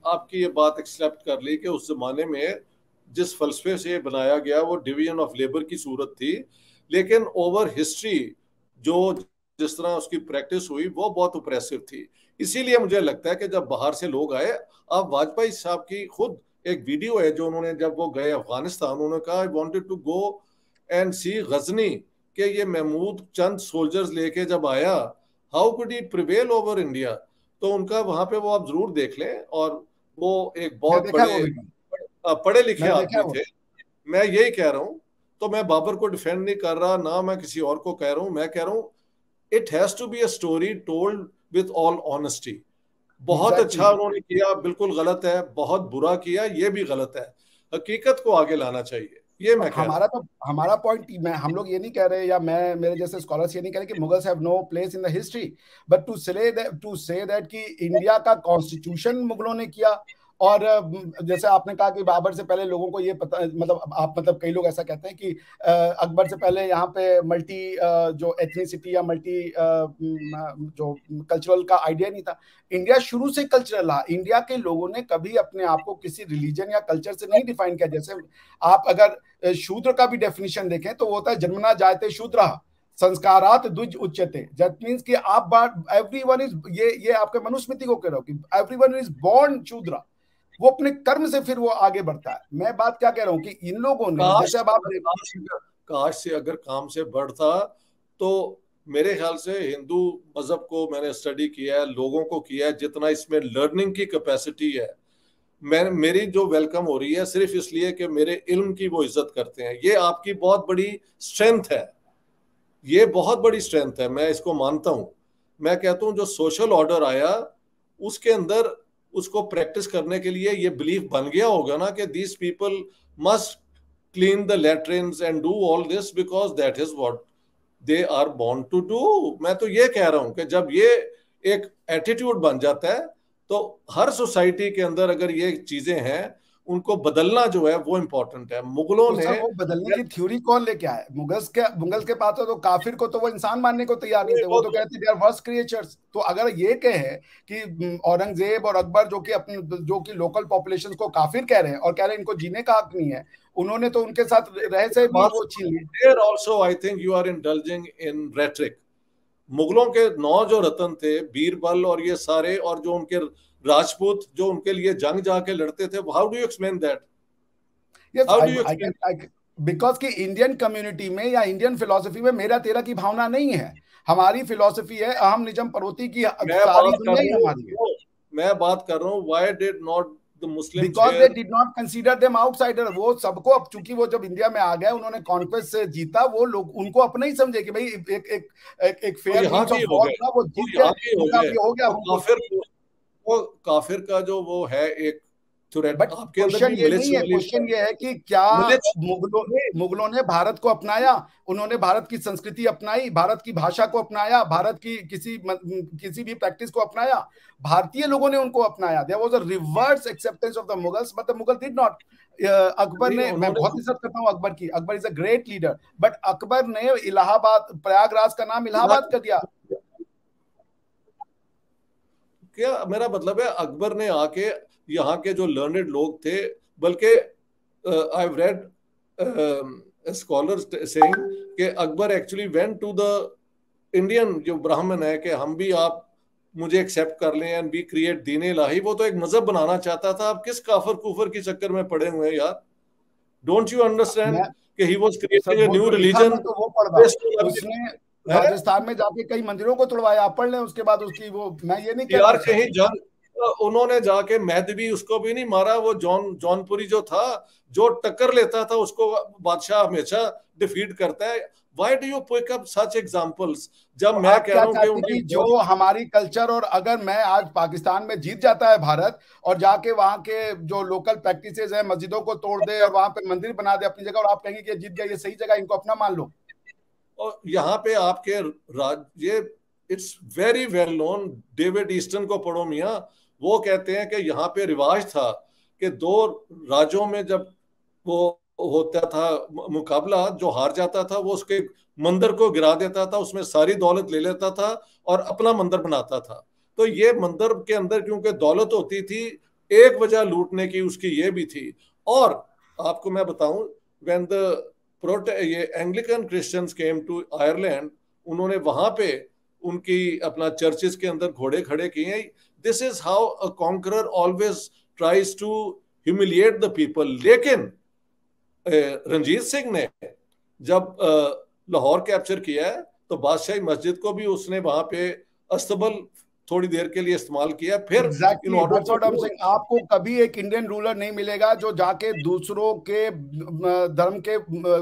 S2: आपकी ये बात एक्सेप्ट कर ली कि उस जमाने में जिस फलसफे से बनाया गया वो डिवीजन ऑफ लेबर की सूरत थी, लेकिन ओवर हिस्ट्री जो जिस तरह उसकी प्रैक्टिस हुई वो बहुत ऑप्रेसिव थी। इसीलिए मुझे लगता है कि जब बाहर से लोग आए, अब वाजपेयी साहब की खुद एक वीडियो है जो उन्होंने जब वो गए अफगानिस्तान, उन्होंने कहा I wanted to go and see Ghazni, कि ये महमूद चंद सोल्जर्स लेके जब आया, how could he prevail over India. तो उनका वहां पे वो आप जरूर देख लें, और वो एक बहुत पढ़े लिखे आदमी थे। मैं यही कह रहा हूं, तो मैं बाबर को डिफेंड नहीं कर रहा, ना मैं किसी और को कह रहा हूं, मैं कह रहा हूं it has to be a story told with all honesty. बहुत अच्छा उन्होंने किया, बिल्कुल गलत है, बहुत बुरा किया, ये भी गलत है, हकीकत को आगे लाना चाहिए, ये मैं कह रहा हूं।
S3: हमारा पॉइंट, हम लोग ये नहीं कह रहे, या मैं मेरे जैसे स्कॉलर्स ये नहीं कह रहे कि Mughals have no place in the history, but to say that कि इंडिया का कॉन्स्टिट्यूशन मुगलों ने किया। और जैसे आपने कहा कि बाबर से पहले लोगों को ये पता, मतलब कई लोग ऐसा कहते हैं कि अकबर से पहले यहाँ पे मल्टी जो एथनिसिटी या मल्टी जो कल्चरल का आइडिया नहीं था। इंडिया शुरू से कल्चरल रहा। इंडिया के लोगों ने कभी अपने आप को किसी रिलीजन या कल्चर से नहीं डिफाइन किया। जैसे आप अगर शूद्र का भी डेफिनेशन देखें तो वो होता है जन्मना जायते शूद्र संस्कारात द्विज उच्यते। दैट मींस कि आप एवरीवन इज, ये आपके मनुस्मृति को कह रहा हूं कि एवरीवन इज बोर्न शूद्र, वो अपने कर्म से फिर वो आगे बढ़ता है। मैं बात क्या कह रहा हूं कि इन लोगों ने जैसे अब आप
S2: काश से अगर काम से बढ़ता, तो मेरे ख्याल से हिंदू मजहब को मैंने स्टडी किया है, लोगों को किया है, जितना इसमें लर्निंग की कैपेसिटी है, मेरी जो वेलकम हो रही है सिर्फ इसलिए कि मेरे इल्म की वो इज्जत करते हैं। ये आपकी बहुत बड़ी स्ट्रेंथ है, ये बहुत बड़ी स्ट्रेंथ है, मैं इसको मानता हूं। मैं कहता हूं जो सोशल ऑर्डर आया उसके अंदर उसको प्रैक्टिस करने के लिए ये बिलीफ बन गया होगा ना कि these people must clean the latrines and do all this because that is what they are born to do. मैं तो ये कह रहा हूं कि जब ये एक एटीट्यूड बन जाता है तो हर सोसाइटी के अंदर अगर ये चीजें हैं, उनको बदलना जो है वो इम्पोर्टेंट है। मुगलों ने
S3: वो बदलने की थ्योरी कौन लेके आए? मुगल्स के पास तो काफिर को तो वो इंसान मानने को तैयार नहीं थे, वो तो कहते दे आर वर्स्ट क्रिएचर्स। तो अगर ये कहे कि औरंगजेब और अकबर जो कि लोकल पॉपुलेशन को काफिर कह रहे हैं और कह रहे हैं इनको जीने का हक नहीं है, उन्होंने तो उनके साथ रह से भी वो छीन लिया।
S2: Also I think you are indulging in rhetoric. मुगलों के 9 जो रतन थे, बीरबल और ये सारे, और जो उनके राजपूत जो उनके लिए जंग जाके लड़ते थे, how do you explain that?
S3: Because कि इंडियन कम्युनिटी में या इंडियन फिलोसफी में मेरा तेरा की भावना नहीं है। हमारी फिलोसफी है अहम निजम पर्वती की, सारी दुनिया ही हमारी है।
S2: मैं बात कर रहा हूँ why did not the Muslims,
S3: because they did not consider them outsider. वो सबको, अब चूंकि वो जब इंडिया में आ गए, उन्होंने कॉन्क्वेस्ट से जीता, वो लोग उनको अपना ही समझे कि भाई एक फेयर मींस ऑफ वॉर था, वो जीत गए, हो गया।
S2: वो काफिर का जो वो है एक थ्रेट
S3: बट
S2: आपके अंदर
S3: क्वेश्चन
S2: भी
S3: ये नहीं है,
S2: वाली
S3: क्वेश्चन ये है कि क्या
S2: मिलिट्स
S3: मुगलों ने भारत को अपनाया, उन्होंने भारत की संस्कृति अपनाई, भारत की भाषा को अपनाया, भारत की किसी भी प्रैक्टिस को अपनाया? भारतीय लोगों ने उनको अपनाया। There was a reverse acceptance of the Mughals, but the Mughal did not. Akbar
S2: नहीं,
S3: ने, मैं
S2: उन्होंने
S3: बहुत इज्जत करता हूं अकबर की, Akbar is a great leader, but Akbar ने इलाहाबाद, प्रयागराज का नाम इलाहाबाद कर दिया।
S2: क्या मेरा मतलब है, अकबर ने आके यहाँ के जो लर्नेड लोग थे, बल्कि I have read scholars saying कि Akbar actually went to the Indian जो ब्राह्मण है कि हम भी, आप मुझे एक्सेप्ट कर लें एंड वी क्रिएट दीन इलाही। वो तो एक मजहब बनाना चाहता था। आप किस काफर कुफर के चक्कर में पड़े हुए हैं यार? डोंट यू अंडरस्टैंड
S3: मैं
S2: कि he was
S3: sir,
S2: creating a
S3: वो
S2: न्यू
S3: जो लिखा
S2: रिलीजन
S3: मैं तो वो पढ़ रहा हूँ,
S2: बेस्ड ऑन
S3: उसने
S2: है
S3: राजस्थान में जाके कई मंदिरों को तोड़वाया, आप पढ़ लें उसके बाद उसकी वो, मैं ये नहीं कह रहा
S2: यार।
S3: हूँ सर।
S2: कहीं जंग उन्होंने जाके मेहदवी उसको भी नहीं मारा। वो जौनपुरी जो था, जो टक्कर लेता था उसको बादशाह हमेशा डिफीट करता है। Why do you pick up such examples? जब
S3: तो
S2: मैं
S3: आप
S2: कह
S3: क्या
S2: रहा हूँ कि
S3: चाहते हैं
S2: उनकी
S3: कि जो हमारी कल्चर, और अगर मैं आज पाकिस्तान में जीत जाता है भारत, और जाके वहां के जो लोकल प्रैक्टिसेस है मस्जिदों को तोड़ दे और वहां पे मंदिर बना दे अपनी जगह, और आप कहेंगे कि ये जीत गया, ये सही जगह, इनको अपना मान लो?
S2: और यहाँ पे आपके ये it's very well known, David Easton को पढ़ो मियाँ। वो कहते हैं कि यहाँ पे रिवाज था कि दो राज्यों में जब वो होता था मुकाबला, जो हार जाता था वो उसके मंदिर को गिरा देता था, उसमें सारी दौलत ले लेता था और अपना मंदिर बनाता था। तो ये मंदिर के अंदर क्योंकि दौलत होती थी, एक वजह लूटने की उसकी ये भी थी। और आपको मैं बताऊं, व्हेन द ये Anglican Christians came to Ireland, उन्होंने वहां पे उनकी अपना चर्चेस के अंदर घोड़े खड़े किए हैं। This is how a conqueror always tries to humiliate the people. लेकिन रंजीत सिंह ने जब लाहौर कैप्चर किया है, तो बादशाही मस्जिद को भी उसने वहां पे अस्तबल थोड़ी देर के लिए इस्तेमाल किया। फिर इन
S3: exactly,
S2: order
S3: that's what I am
S2: to,
S3: saying. आपको कभी एक इंडियन रूलर नहीं मिलेगा जो जाके दूसरों के धर्म के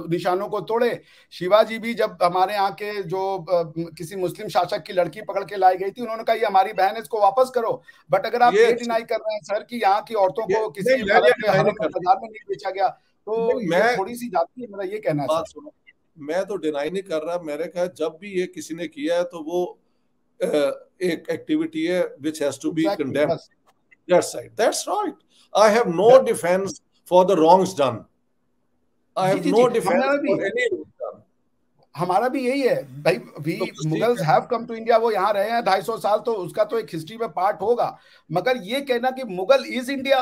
S3: निशानों को तोड़े। शिवाजी भी जब हमारे यहाँ के जो किसी मुस्लिम शासक की लड़की पकड़ के लाई गई थी, उन्होंने कहा ये हमारी बहन है, इसको वापस करो। बट अगर आप
S2: ये
S3: ये डिनाई कर रहे हैं सर कि यहाँ की औरतों को
S2: नहीं,
S3: किसी
S2: मैं ये
S3: अरब के
S2: डिनाई नहीं
S3: हरम में
S2: कर
S3: बाजार में नहीं बेचा गया, तो
S2: नहीं,
S3: ये
S2: मैं
S3: थोड़ी सी जाती है, मेरा ये कहना है
S2: बात
S3: सर।
S2: सुनो, मैं तो डिनाई नहीं कर रहा। मैंने कहा जब भी ये किसी ने किया है तो वो एक एक्टिविटी है which has to be
S3: exactly,
S2: condemned.
S3: बस।
S2: That's right. I have no defense for the wrongs done. I
S3: ji
S2: have
S3: ji ji,
S2: no defense
S3: हमारा भी,
S2: for any wrong done.
S3: हमारा भी यही है भाई। वी
S2: तो बस ठीक
S3: मुगल्स
S2: है।
S3: हैव कम टू इंडिया, वो यहाँ रहे हैं 250 साल, तो उसका तो एक हिस्ट्री में पार्ट होगा। मगर ये कहना कि मुगल इज इंडिया,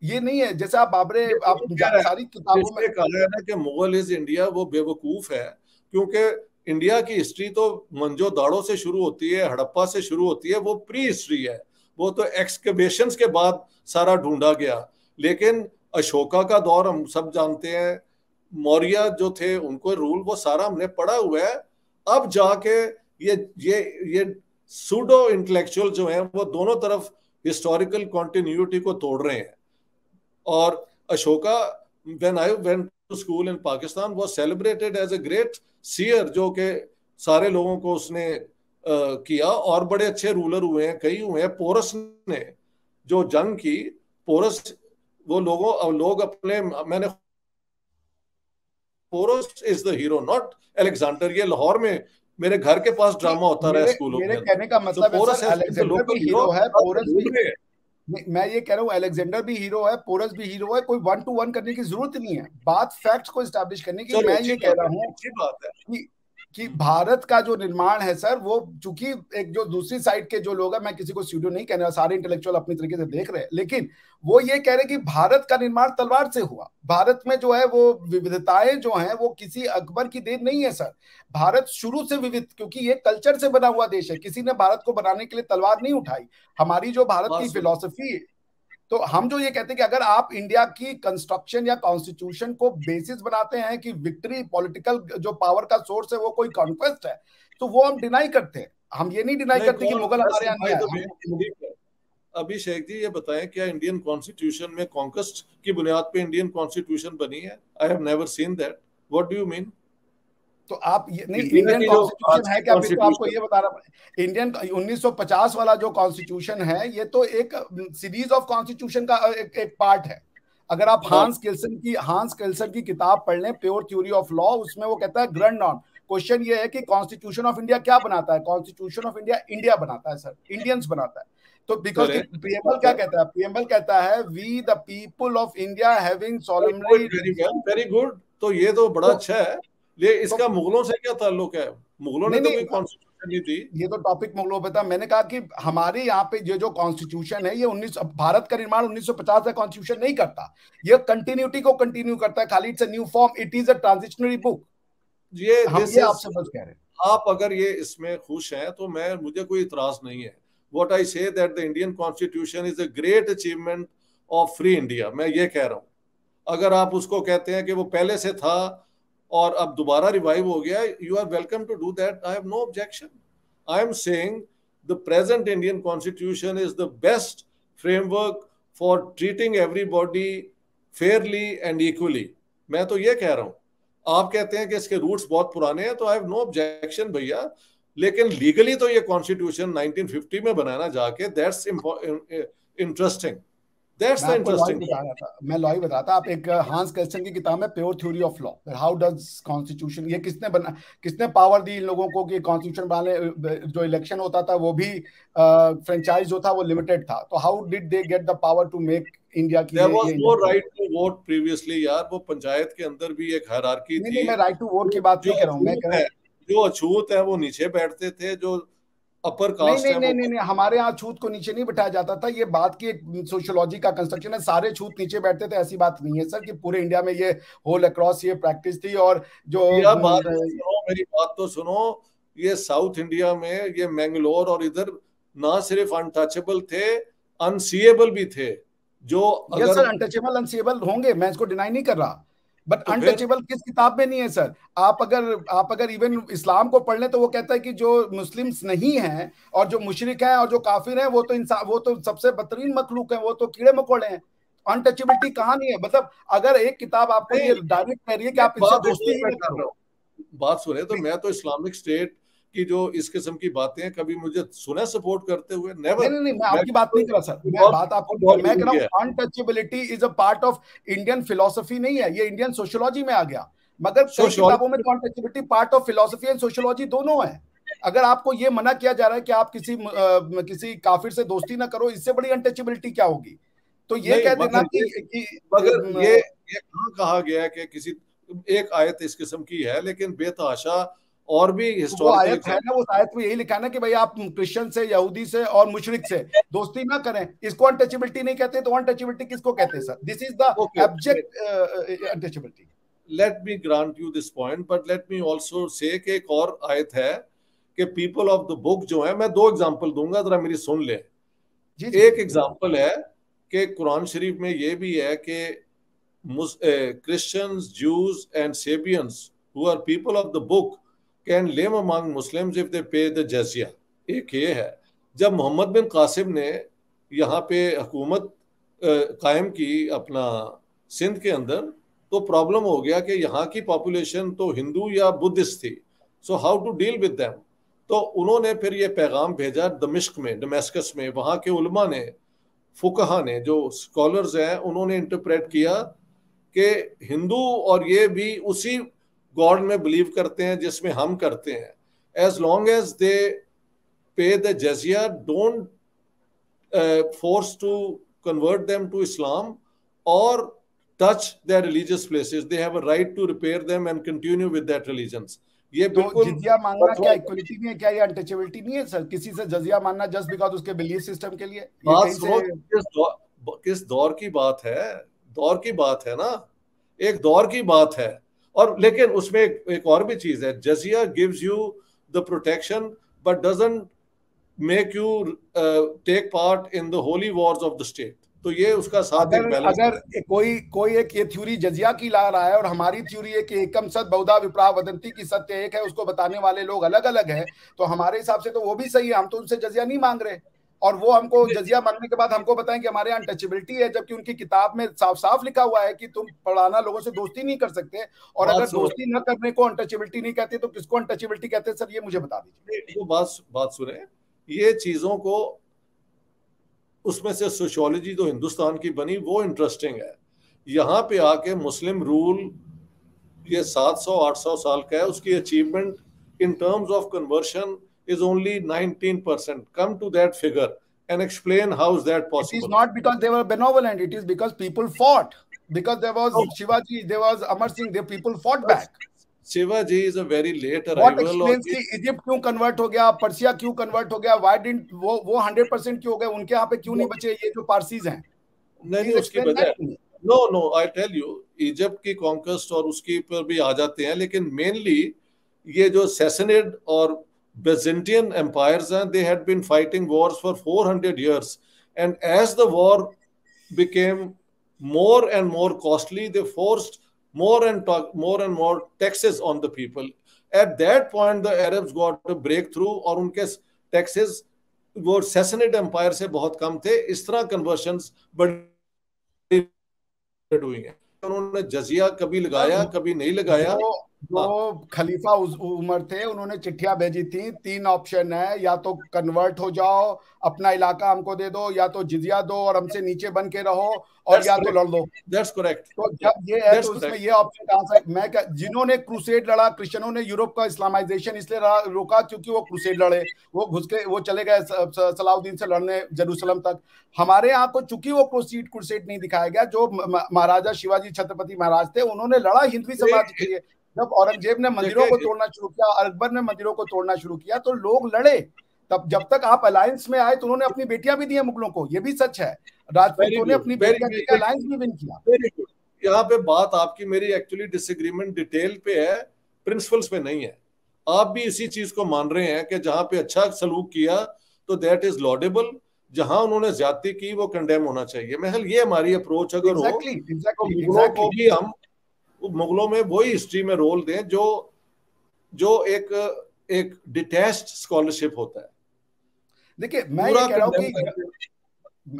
S3: ये नहीं है। जैसे आप बाबरे,
S2: ये
S3: आप
S2: वो कह रहा है,
S3: सारी किताबों में।
S2: जिसने कहा है ना कि मुगल इज इंडिया, वो बेवकूफ है। क्योंकि इंडिया की हिस्ट्री तो मंजो दाड़ो से शुरू होती है, हड़प्पा से शुरू होती है। वो प्री हिस्ट्री है, वो तो एक्सकवेशंस के बाद सारा ढूंढा गया। लेकिन अशोका का दौर हम सब जानते हैं, मौर्य जो थे उनको रूल, वो सारा हमने पढ़ा हुआ है। अब जाके ये सूडो इंटेलेक्चुअल जो हैं वो दोनों तरफ हिस्टोरिकल कॉन्टिन्यूटी को तोड़ रहे हैं। और Ashoka, when I went to school in Pakistan, was celebrated as a great seer, जो के सारे लोगों को उसने किया। और बड़े अच्छे रूलर हुए हैं, कई हुए हैं। पोरस ने जो जंग की, पोरस, वो लोग अपने, मैंने, Porus is the hero not Alexander. ये लाहौर में मेरे घर के पास
S3: नहीं,
S2: ड्रामा होता रहा
S3: मेरे
S2: स्कूलों के
S3: मेरे
S2: अंदर।
S3: कहने का
S2: तो
S3: मतलब है sir,
S2: Porus has been the
S3: Alexander भी
S2: लोकल हीरो।
S3: हीरो है,
S2: अब
S3: पोरस भी,
S2: ढूंढ रहे हैं।
S3: मैं ये कह रहा हूँ अलेक्जेंडर भी हीरो है, पोरस भी हीरो है। कोई 1 to 1 करने की जरूरत नहीं है, बात फैक्ट्स को एस्टैब्लिश करने की।
S2: चलो
S3: मैं
S2: अच्छी
S3: ये कह
S2: बात
S3: रहा
S2: है,
S3: हूँ
S2: अच्छी बात है।
S3: कि भारत का जो निर्माण है सर, वो चूंकि एक जो दूसरी साइड के जो लोग हैं, मैं किसी को स्टूडियो नहीं कहने, सारे इंटेलेक्चुअल अपनी तरीके से देख रहे हैं, लेकिन वो ये कह रहे हैं कि भारत का निर्माण तलवार से हुआ। भारत में जो है वो विविधताएं जो हैं वो किसी अकबर की देन नहीं है सर। भारत शुरू से विविध, क्योंकि ये कल्चर से बना हुआ देश है, किसी ने भारत को बनाने के लिए तलवार नहीं उठाई। हमारी जो भारत
S2: बात
S3: की
S2: सुनो,
S3: फिलॉसफी, तो हम जो ये कहते हैं कि अगर आप इंडिया की कंस्ट्रक्शन या कॉन्स्टिट्यूशन को बेसिस बनाते हैं कि विक्ट्री, पॉलिटिकल जो पावर का सोर्स है वो कोई कॉन्क्वेस्ट है, तो वो हम डिनाई करते हैं। हम ये नहीं डिनाई
S2: नहीं
S3: करते कि
S2: कौन,
S3: मुगल हमारे यहाँ नहीं
S2: भाई
S3: आए।
S2: तो अभिषेक जी ये बताएं, क्या इंडियन कॉन्स्टिट्यूशन में कॉन्क्वेस्ट की बुनियाद पे इंडियन कॉन्स्टिट्यूशन बनी है? I have never seen that. What do you mean?
S3: तो आप ये नहीं,
S2: इंडिया
S3: इंडियन
S2: की जो
S3: कॉन्स्टिट्यूशन
S2: आज
S3: है
S2: की
S3: क्या? फिर तो आपको
S2: कॉन्स्टिट्यूशन,
S3: ये बता रहा, इंडियन 1950 वाला जो कॉन्स्टिट्यूशन है ये तो एक सीरीज ऑफ कॉन्स्टिट्यूशन का एक पार्ट है। अगर आप
S2: हाँ
S3: हांस केल्सन की किताब पढ़ लें, प्योर थ्योरी ऑफ लॉ, उसमें वो कहता है ग्रैंड नॉर्म। क्वेश्चन ये है कि कॉन्स्टिट्यूशन ऑफ इंडिया क्या बनाता है? कॉन्स्टिट्यूशन ऑफ इंडिया इंडिया बनाता है सर, इंडियंस बनाता है। तो बिकॉज प्रियम्बल क्या कहता है? प्रियम्बल कहता है we the people of India having solemnly.
S2: Very good, तो ये तो बड़ा
S3: तो,
S2: अच्छा है। ये इसका
S3: तो
S2: मुगलों से क्या ताल्लुक है? मुगलों ने
S3: नहीं
S2: तो
S3: नहीं,
S2: कोई कॉन्स्टिट्यूशन नहीं थी।
S3: ये तो टॉपिक मुगलों पे था। मैंने कहा कि हमारे यहाँ पे ये जो कॉन्स्टिट्यूशन है ये 19 भारत का निर्माण 1950 का कॉन्स्टिट्यूशन नहीं करता, ये कंटिन्यूटी को कंटिन्यू करता है खाली। It's a new form, it is a transitionary book.
S2: ये
S3: हम
S2: दिस
S3: ये
S2: इज,
S3: आपसे बस कह रहे हैं।
S2: आप अगर ये इसमें खुश हैं तो मैं, मुझे कोई इतराज नहीं है। What I say that the Indian constitution is a great achievement of free India, मैं ये कह रहा हूं। अगर आप उसको कहते हैं कि वो पहले से था और अब दोबारा रिवाइव हो गया, you are welcome to do that, I have no objection. I am saying the present Indian constitution is the best framework for treating everybody fairly and equally. मैं तो ये कह रहा हूं। आप कहते हैं कि इसके रूट्स बहुत पुराने हैं, तो आई हैव नो ऑब्जेक्शन भैया, लेकिन लीगली तो ये कॉन्स्टिट्यूशन 1950 में बनाना जाके, दैट्स इंटरेस्टिंग, दैट्स
S3: मैं
S2: द
S3: आपको लॉ ही
S2: इंटरेस्टिंग
S3: बता
S2: पार्ट।
S3: रहा था, मैं लॉ ही बता रहा था। आप एक हांस कैल्सन की किताब है pure theory of law, how does constitution, ये किसने पावर दी इन लोगों को कि कॉन्स्टिट्यूशन बनाने? जो इलेक्शन होता था वो भी फ्रेंचाइज जो था वो लिमिटेड था, तो how did they get the power to make India की
S2: देयर
S3: ये
S2: was no
S3: Indian?
S2: Right to vote previously यार, वो पंचायत के अंदर भी एक हायरार्की
S3: नहीं नहीं,
S2: थी।
S3: मैं राइट टू वोट की बात
S2: जो
S3: नहीं कर रहा हूँ, मैं कह
S2: अछूत
S3: रहा
S2: है,
S3: हूँ।
S2: जो अछूत है वो नीचे बैठते थे, जो अपर
S3: नहीं
S2: कास्ट
S3: नहीं
S2: है
S3: नहीं
S2: वो
S3: नहीं नहीं, हमारे यहाँ छूत को नीचे नहीं बिठाया जाता था, ये बात की सोशियोलॉजी का कंस्ट्रक्शन है। सारे छूत नीचे बैठते थे, ऐसी बात नहीं है सर कि पूरे इंडिया में ये होल अक्रॉस ये प्रैक्टिस थी। और जो
S2: यह बात तो सुनो, मेरी बात तो सुनो। ये साउथ इंडिया में, ये मैंगलोर और इधर ना सिर्फ अनटचेबल थे, अनसीएबल भी थे। जो
S3: यस
S2: अगर
S3: सर, अनटचेबल अनसीएबल होंगे, मैं इसको डिनाई नहीं कर रहा, बट
S2: तो फिर
S3: अनटचेबल किस किताब में नहीं है सर? आप अगर इवन इस्लाम को पढ़ लें तो वो कहता है कि जो मुस्लिम्स नहीं हैं और जो मुशरिक हैं और जो काफिर हैं वो तो इंसान, वो तो सबसे बदतरीन मखलूक हैं, वो तो कीड़े मकोड़े हैं। अनटचेबिलिटी कहाँ नहीं है? मतलब अगर एक किताब आपको
S2: नहीं,
S3: ये डायरेक्ट कह रही है कि
S2: मैं
S3: आप इससे
S2: बात
S3: दोस्ती
S2: इसलिए
S3: ही
S2: मैं
S3: ना
S2: कर रहा
S3: करो।
S2: हूँ, बात सुने तो,
S3: नहीं
S2: मैं तो इस्लामिक स्टेट की जो इस किस्म की बातें हैं, कभी मुझे सुना सपोर्ट करते हुए,
S3: नहीं
S2: नेवर।
S3: नहीं नहीं, मैं
S2: मैं
S3: आपकी बात नहीं कर रहा सर, मैं
S2: बहुत
S3: बात आपकी नहीं कर,
S2: बहुत
S3: मैं कह रहा
S2: बुजुर्ग है।
S3: हूँ untouchability is a part of Indian philosophy नहीं है, ये इंडियन सोशियोलॉजी में आ गया। मगर कई किताबों में
S2: सोशियोलॉजी,
S3: तो untouchability part of philosophy and sociology दोनों है। अगर आपको ये मना किया जा रहा है कि आप किसी काफिर से दोस्ती ना करो, इससे बड़ी अनटचेबिलिटी क्या होगी? तो ये
S2: नहीं
S3: कह देना
S2: मगर ये,
S3: कि
S2: मगर ये कहाँ कहा गया है कि किसी, एक आयत इस किस्म की है, लेकिन बेतहाशा और भी
S3: वो
S2: हिस्टोरिकल
S3: आयत है ना,
S2: एग्जाम्पल।
S3: उस आयत में यही लिखा है ना कि भाई आप क्रिश्चियन से, यहूदी से और मुशरिक से दोस्ती ना करें। इसको अनटचेबिलिटी नहीं कहते, तो अनटचेबिलिटी किसको कहते हैं sir? This is the
S2: okay,
S3: abject untouchability.
S2: Let me grant you this point, but let me also say कि एक और आयत है कि पीपल ऑफ द बुक जो है, मैं दो एग्जांपल दूंगा, जरा मेरी सुन ले।
S3: जी जी
S2: एक
S3: बिल्कुल।
S2: एग्जांपल है कि कुरान शरीफ में ये भी है कि Christians, Jews, and Sabians, who are people of the book, can live among Muslims if they pay the jizya. एक ये है। जब मोहम्मद बिन कासिम ने यहाँ पे हुकूमत कायम की अपना सिंध के अंदर, तो प्रॉब्लम हो गया कि यहाँ की पॉपुलेशन तो हिंदू या बुद्धिस्ट थी, so how to deal with them. तो उन्होंने फिर ये पैगाम भेजा दमिश्क में, दमेस्कस में, वहाँ के उलमा ने, फुकहा ने, जो स्कॉलर्स हैं, उन्होंने इंटरप्रेट किया कि हिंदू और ये भी उसी गॉड में बिलीव करते हैं जिसमें हम करते हैं। As long as they pay the jizya, don't forced to convert them to Islam or touch their religious places. They have a right to repair them and continue with that religions. ये
S3: तो
S2: बिल्कुल
S3: जिजिया मांगना क्या इक्वलिटी नहीं है क्या? ये untouchability नहीं है सर? किसी से जजिया मानना जस्ट बिकॉज उसके बिलीफ सिस्टम के लिए, ये
S2: बात
S3: कहीं
S2: सुनो,
S3: से?
S2: किस दौर की बात है? दौर की बात है ना, एक दौर की बात है। और लेकिन उसमें एक और भी चीज है, jizya gives you the protection but doesn't make you take part in the holy wars of the state. तो ये उसका साथ एक
S3: अगर
S2: बैलेंस है।
S3: अगर कोई एक ये थ्योरी जजिया की ला रहा है और हमारी थ्योरी है कि एकम सत बहुधा विप्रा वदंती की सत्य एक है, उसको बताने वाले लोग अलग अलग है, तो हमारे हिसाब से तो वो भी सही है, हम तो उनसे जजिया नहीं मांग रहे। और वो हमको जजिया मानने के बाद हमको बताएं कि हमारे यहाँ अनटचेबिलिटी है, जबकि उनकी किताब में साफ साफ लिखा हुआ है कि तुम पढ़ाना लोगों से दोस्ती नहीं कर सकते, और अगर दोस्ती न करने को अनटचेबिलिटी नहीं कहते तो किसको अनटचेबिलिटी कहते हैं? सर ये मुझे बता दीजिए।
S2: वो बात सुने, ये चीजों को, उसमें से सोशियोलॉजी जो हिंदुस्तान की बनी वो इंटरेस्टिंग है। यहाँ पे आके मुस्लिम रूल ये 700-800 साल का है, उसकी achievement in terms of conversion is only 19%. Come to that figure and explain how is that possible.
S3: It is not because they were benevolent, it is because people fought, because there was Shivaji, there was Amar Singh, the people fought back.
S2: Shivaji is a very late arrival.
S3: What explains कि Egypt क्यों convert हो गया, Persia क्यों convert हो गया, why didn't वो 100% क्यों हो गए, उनके यहाँ पे क्यों नहीं बचे ये जो पारसीज हैं?
S2: नहीं, उसकी वजह no I tell you, Egypt की कॉन्क्वेस्ट और उसके ऊपर भी आ जाते हैं, लेकिन मेनली ये जो सैसनेड और Byzantine empires, and they had been fighting wars for 400 years, and as the war became more and more costly, they forced more and more taxes on the people. At that point the Arabs got a breakthrough, और उनके taxes वो Sassanid empire से बहुत कम थे। इस तरह conversions बड़ी हुई हैं। उन्होंने जजिया कभी लगाया कभी नहीं लगाया।
S3: जो खलीफा उमर थे उन्होंने चिट्ठियां भेजी थी, 3 ऑप्शन है, या तो कन्वर्ट हो जाओ, अपना इलाका हमको दे दो, या तो जिजिया दो और हमसे नीचे बन के रहो, और या तो लड़ लो।
S2: That's correct.
S3: तो जब ये है तो इसमें ये ऑप्शन कहां से? मैं जिन्होंने क्रूसेड लड़ा, क्रिश्चियनों ने यूरोप का इस्लामाइजेशन इसलिए रोका क्योंकि वो क्रूसेड लड़े, वो घुस के वो चले गए सलाउद्दीन से लड़ने जेरूसलम तक। हमारे यहाँ को चूंकि वो क्रूसेड नहीं दिखाया गया, जो महाराजा शिवाजी छत्रपति महाराज थे उन्होंने लड़ा हिंदवी समाज के लिए। जब औरंगजेब ने मंदिरों को तोड़ना शुरू किया, अकबर ने मंदिरों को तोड़ना शुरू किया, तो लोग लड़े। तब जब तक आप अलायंस में आए तो उन्होंने अपनी बेटियां भी दी हैं मुगलों को, ये भी सच है। राजपूतों ने अपनी बेटियां दी, अलायंस भी विन किया।
S2: Very good. यहाँ पे बात आपकी मेरी एक्चुअली डिसएग्रीमेंट डिटेल पे है, प्रिंसिपल्स पे नहीं है। आप भी इसी चीज को मान रहे हैं कि जहां पे अच्छा सलूक किया तो दैट इज लॉडेबल, जहां उन्होंने ज्यादती की वो कंडेम होना चाहिए। महल ये हमारी अप्रोच अगर हो तो मुगलों को भी हम मुगलों में वही हिस्ट्री में रोल दें जो एक डिटैच्ड स्कॉलरशिप होता है।
S3: देखिए मैं ये कह रहा हूं कि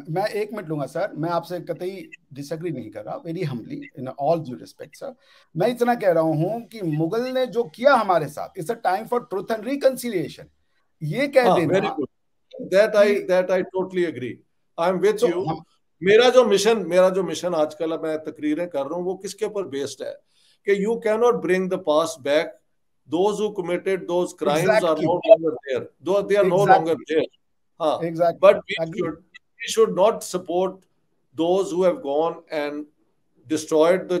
S3: मैं 1 मिनट लूंगा सर, मैं आपसे कतई डिसएग्री नहीं कर रहा, very humbly in all due respect sir. मैं इतना कह रहा हूं कि मुगल ने जो किया हमारे साथ, it's a time for truth and reconciliation, ये कह देना।
S2: Very good, that I totally agree, I am with you. मेरा जो मिशन आजकल मैं तकरीरें कर रहा हूँ वो किसके ऊपर बेस्ड है कि you can not bring the past back, those who committed those crimes are no longer there, though they are no longer there. हाँ, but we should not support those who have gone and destroyed the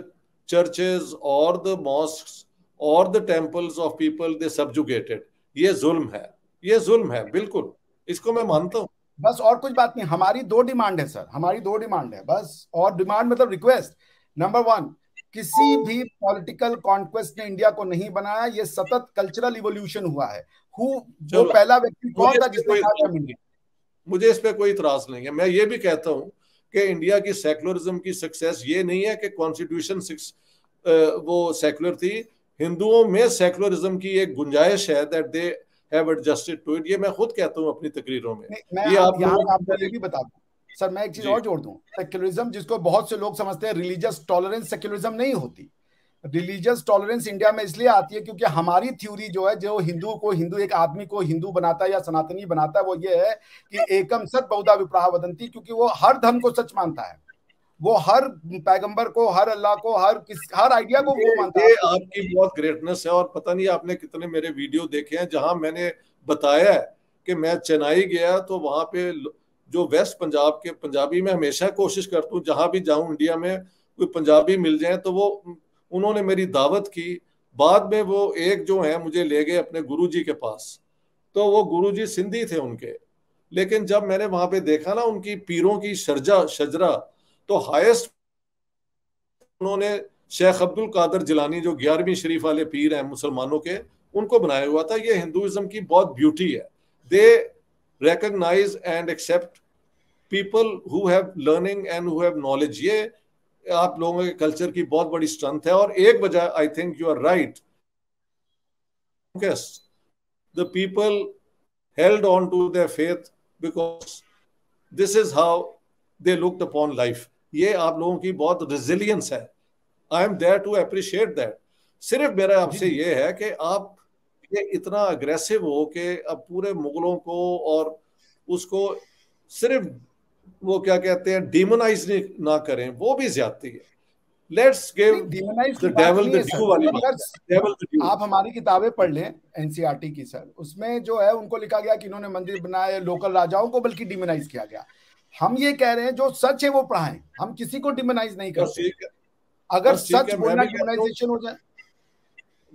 S2: churches or the mosques or the temples of people they subjugated. ये जुल्म है बिल्कुल, इसको मैं मानता हूँ।
S3: बस और कुछ बात नहीं, हमारी 2 डिमांड है सर, हमारी 2 डिमांड है बस। और डिमांड मतलब रिक्वेस्ट। नंबर 1, किसी भी पॉलिटिकल कॉन्क्वेस्ट ने इंडिया को नहीं बनाया, ये सतत कल्चरल इवोल्यूशन हुआ है। जो पहला व्यक्ति कौन था जिसने कहा?
S2: मुझे इस पे कोई इतराज नहीं है। मैं ये भी कहता हूं कि इंडिया की सेक्युलरिज्म की सक्सेस ये नहीं है कि कॉन्स्टिट्यूशन वो सेक्युलर थी, हिंदुओं में सेक्युलरिज्म की एक गुंजाइश है, that they have adjusted to it. ये मैं खुद कहता हूं अपनी तकरीरों में।
S3: ये आपको ये भी बता दूं सर, मैं एक चीज और जोड़ दूं, सेक्युलरिज्म जिसको बहुत से लोग समझते हैं रिलीजियस टॉलरेंस, सेक्युलरिज्म नहीं होती। रिलीजियस टॉलरेंस इंडिया में इसलिए आती है क्योंकि हमारी थ्योरी जो है, जो हिंदू एक आदमी को हिंदू बनाता है या सनातनी बनाता है, वो ये है कि एकम सत बहुधा विप्राह वदंती, क्योंकि वो हर धर्म को सच मानता है, वो हर पैगंबर को, हर अल्लाह को, हर आइडिया को वो मानता है।
S2: आपकी बहुत ग्रेटनेस है, और पता नहीं आपने कितने मेरे वीडियो देखे हैं जहां मैंने बताया है कि मैं चेन्नई गया तो वहां पे जो वेस्ट पंजाब के पंजाबी, मैं हमेशा कोशिश करता हूँ जहां भी जाऊं इंडिया में कोई पंजाबी मिल जाए तो वो उन्होंने मेरी दावत की। बाद में वो एक जो है मुझे ले गए अपने गुरुजी के पास, तो वो गुरुजी सिंधी थे उनके, लेकिन जब मैंने वहां पे देखा ना उनकी पीरों की शजरा, तो हाईएस्ट उन्होंने शेख अब्दुल कादर जिलानी जो 11वीं शरीफ वाले पीर हैं मुसलमानों के, उनको बनाया हुआ था। ये हिंदुइज्म की बहुत ब्यूटी है, दे recognize and accept people who have learning and who have knowledge। ये आप लोगों के कल्चर की बहुत बड़ी स्ट्रेंथ है। और एक वजह, I think you are right, the people held on to their faith because this is how they looked upon life. ये आप लोगों की बहुत रेजिलियंस है, I am there to appreciate that. सिर्फ मेरा आपसे ये है कि आप ये इतना अग्रेसिव हो कि अब पूरे मुगलों को और उसको सिर्फ वो क्या कहते हैं डीमोनाइज ना करें, वो भी ज्यादती है। Let's give the devil the due वाली बात, डेविल द ड्यू।
S3: आप हमारी किताबें पढ़ लें एनसीईआरटी की सर, उसमें जो है उनको लिखा गया कि इन्होंने मंदिर बनाए, लोकल राजाओं को बल्कि डिमोनाइज किया गया। हम ये कह रहे हैं जो सच है वो पढ़ाएं, हम किसी को डिमोनाइज नहीं करते। अगर सच बोलना डिमोनाइजेशन हो जाए।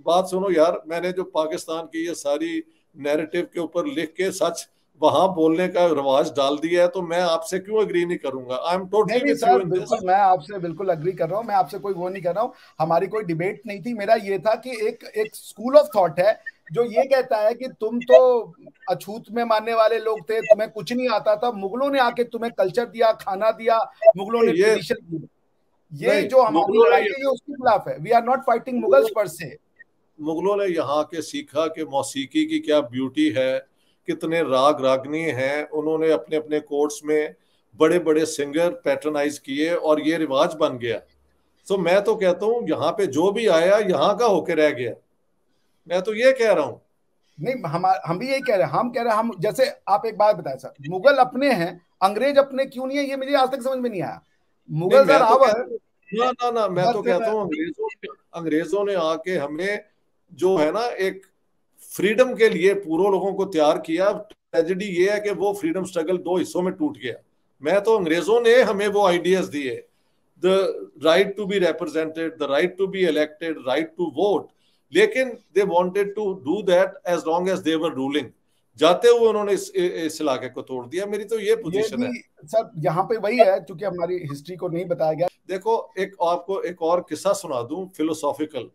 S2: बात सुनो यार, मैंने जो पाकिस्तान की ये सारी नैरेटिव के ऊपर लिख के सच वहां बोलने का रिवाज डाल दिया है, तो मैं आपसे क्यों एग्री नहीं करूंगा? I am totally with you in this.
S3: मैं आपसे बिल्कुल एग्री कर रहा हूं, मैं आपसे कोई वो नहीं कर रहा हूं, हमारी कोई डिबेट नहीं थी। मेरा ये था कि एक स्कूल ऑफ थॉट है जो ये कहता है कि तुम तो अछूत में मानने वाले लोग थे, तुम्हें कुछ नहीं आता था, मुगलों ने आके तुम्हें कल्चर दिया, खाना दिया, मुगलों ने ट्रेडिशन दिया। ये जो हमारी लड़ाई है ये उसके खिलाफ है। We are not fighting Mughals per se.
S2: मुगलों ने यहाँ के सीखा कि मौसीकी की क्या ब्यूटी है, कितने राग रागनी हैं, उन्होंने अपने अपने कोर्ट्स में बड़े बड़े सिंगर पैटर्नाइज किए और ये रिवाज बन गया। सो मैं तो कहता हूँ यहाँ पे जो भी आया यहाँ का होके रह गया, मैं तो ये कह रहा हूँ।
S3: नहीं, हम भी यही कह रहे हैं। हम कह रहे हैं, हम जैसे आप एक बात बताए सर, मुगल अपने हैं, अंग्रेज अपने क्यों नहीं है, ये मुझे आज तक समझ में नहीं आया। Mughal are our.
S2: ना मैं तो कहता हूँ अंग्रेजों ने आके हमें जो है ना एक फ्रीडम के लिए पूरे लोगों को तैयार किया। ट्रेजेडी ये है कि वो फ्रीडम स्ट्रगल दो हिस्सों में टूट गया। मैं तो अंग्रेजों ने हमें वो आइडियाज दिए, the right to be represented, the right to be elected, right to vote, लेकिन they wanted to do that as long as they were ruling. जाते हुए उन्होंने इस इलाके को तोड़ दिया। मेरी तो ये पोजीशन है
S3: सर। यहाँ पे वही है, क्योंकि हमारी हिस्ट्री को नहीं बताया गया।
S2: देखो आपको एक और किस्सा सुना दूं फिलोसॉफिकल।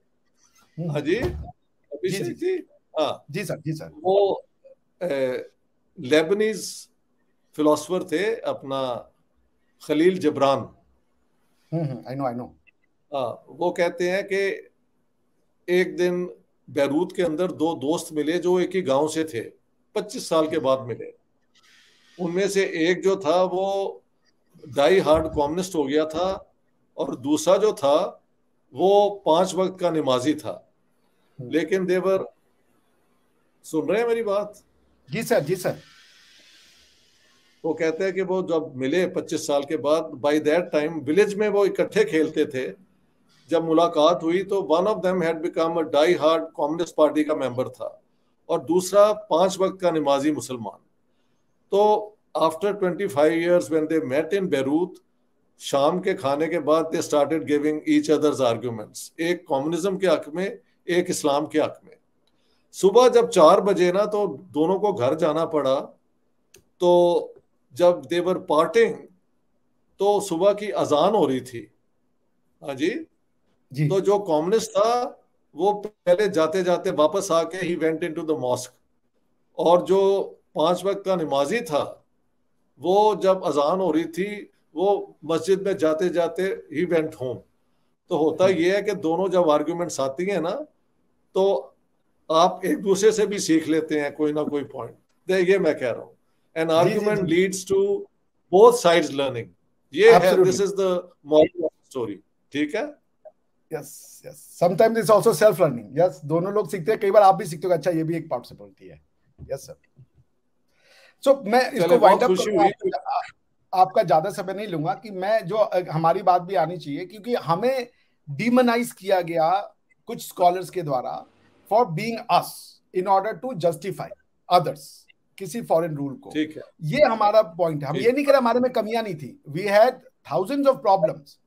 S2: हाँ जी अभिषेक जी। हाँ
S3: जी सर, जी सर।
S2: वो लेबनीज फिलोसफर थे अपना खलील जिब्रान।
S3: I know.
S2: हाँ, वो कहते हैं कि एक दिन बैरूत के अंदर दो दोस्त मिले जो एक ही गांव से थे, 25 साल के बाद मिले। उनमें से एक जो था वो डाई हार्ड कम्युनिस्ट हो गया था और दूसरा जो था वो 5 वक्त का नमाजी था। लेकिन देवर, सुन रहे हैं मेरी बात?
S3: जी सर, जी सर।
S2: वो कहते हैं कि वो जब मिले 25 साल के बाद, बाय दैट टाइम विलेज में वो इकट्ठे खेलते थे। जब मुलाकात हुई तो one of them had become a die hard communist party का मेंबर था और दूसरा 5 वक्त का नमाजी मुसलमान। तो after 25 years when they met in Beirut, शाम के खाने के बाद they started giving each others arguments, एक कम्युनिज्म के हक में, एक इस्लाम के हक में। सुबह जब 4 बजे ना तो दोनों को घर जाना पड़ा। तो जब देवर पार्टिंग तो सुबह की अजान हो रही थी। हाँ जी। तो जो कम्युनिस्ट था वो पहले जाते जाते वापस आके he went into the mosque, और जो 5 वक्त का नमाजी था वो जब अजान हो रही थी वो मस्जिद में जाते जाते ही वेंट होम। तो होता ये है कि दोनों जब आर्ग्यूमेंट्स आती हैं ना तो आप एक दूसरे से भी सीख लेते हैं कोई ना कोई पॉइंट। ये मैं कह रहा हूँ, an argument leads to both sides learning. ये है, this is the moral of the story. ठीक है?
S3: Yes yes, sometimes it's also self learning. Yes, दोनों लोग सीखते हैं, कई बार आप भी सीखते हो, अच्छा ये भी एक पॉसिबिलिटी है। Yes sir. सो मैं इसको वाइंड अप करूंगा, आपका ज्यादा समय नहीं लूंगा, कि मैं जो हमारी बात भी आनी चाहिए, क्योंकि हमें डिमोनाइज किया गया कुछ स्कॉलर्स के द्वारा for being us in order to justify others, किसी फॉरेन रूल को।
S2: ठीक है,
S3: ये हमारा पॉइंट है। हम ये नहीं कह रहे हमारे में कमियां नहीं थी। We had thousands of problems,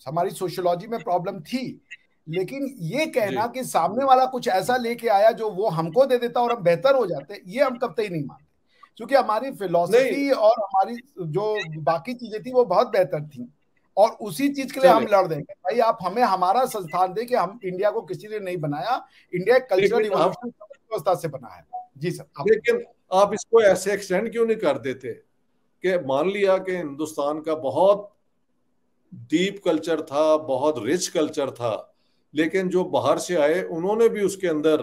S3: हमारी सोशियोलॉजी में प्रॉब्लम थी, लेकिन ये कहना कि सामने वाला कुछ ऐसा लेके आया जो वो हमको दे देता और हम बेहतर हो जाते, ये हम कब तक ही नहीं मानते। क्योंकि हमारी फिलॉसफी और हमारी जो बाकी चीजें थी वो बहुत बेहतर थी, और उसी चीज के लिए हम लड़ देंगे। भाई आप हमें हमारा संस्थान दे कि हम इंडिया को किसी ने नहीं बनाया, इंडिया कल्चरल इवोल्यूशन व्यवस्था से बना है। जी सर।
S2: लेकिन आप इसको ऐसे एक्सटेंड क्यों नहीं कर देते कि मान लिया कि हिंदुस्तान का बहुत डीप कल्चर था, बहुत रिच कल्चर था, लेकिन जो बाहर से आए उन्होंने भी उसके अंदर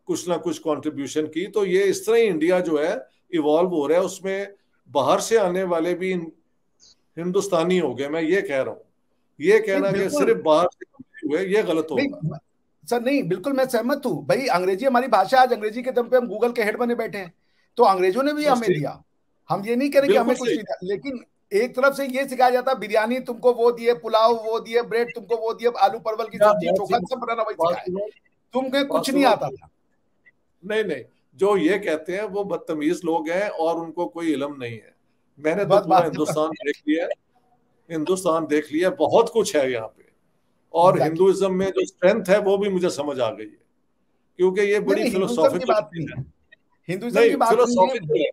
S2: कुछ ना कुछ कंट्रीब्यूशन की, तो ये इस तरह ही इंडिया जो है इवॉल्व हो रहा है। उसमें बाहर से आने वाले भी हिंदुस्तानी हो गए। मैं ये कह रहा हूँ, ये कहना कि सिर्फ बाहर से हुए ये गलत होगा।
S3: सर नहीं, बिल्कुल मैं सहमत हूँ भाई। अंग्रेजी हमारी भाषा, आज अंग्रेजी के दम पे हम गूगल के हेड बने बैठे हैं, तो अंग्रेजों ने भी हमें दिया। हम ये नहीं कह रहे कि हमें कुछ नहीं दिया, लेकिन एक तरफ से ये सिखाया जाता बिरयानी तुमको वो दिए, पुलाव वो दिए, ब्रेड तुमको वो दिए, आलू परवल की सब्जी चोखा सब बनाना वही सिखाया, तुमको कुछ नहीं आता था।
S2: नहीं नहीं, जो ये कहते हैं वो बदतमीज लोग हैं और उनको कोई इल्म नहीं है। मैंने तो पूरा हिंदुस्तान देख लिया, हिंदुस्तान देख लिया, बहुत कुछ है यहाँ पे। और हिंदुइज्म में जो स्ट्रेंथ है वो भी मुझे समझ आ गई है, क्योंकि ये बड़ी फिलोसॉफिकल
S3: बात नहीं है, हिंदुइज्म की बात नहीं है,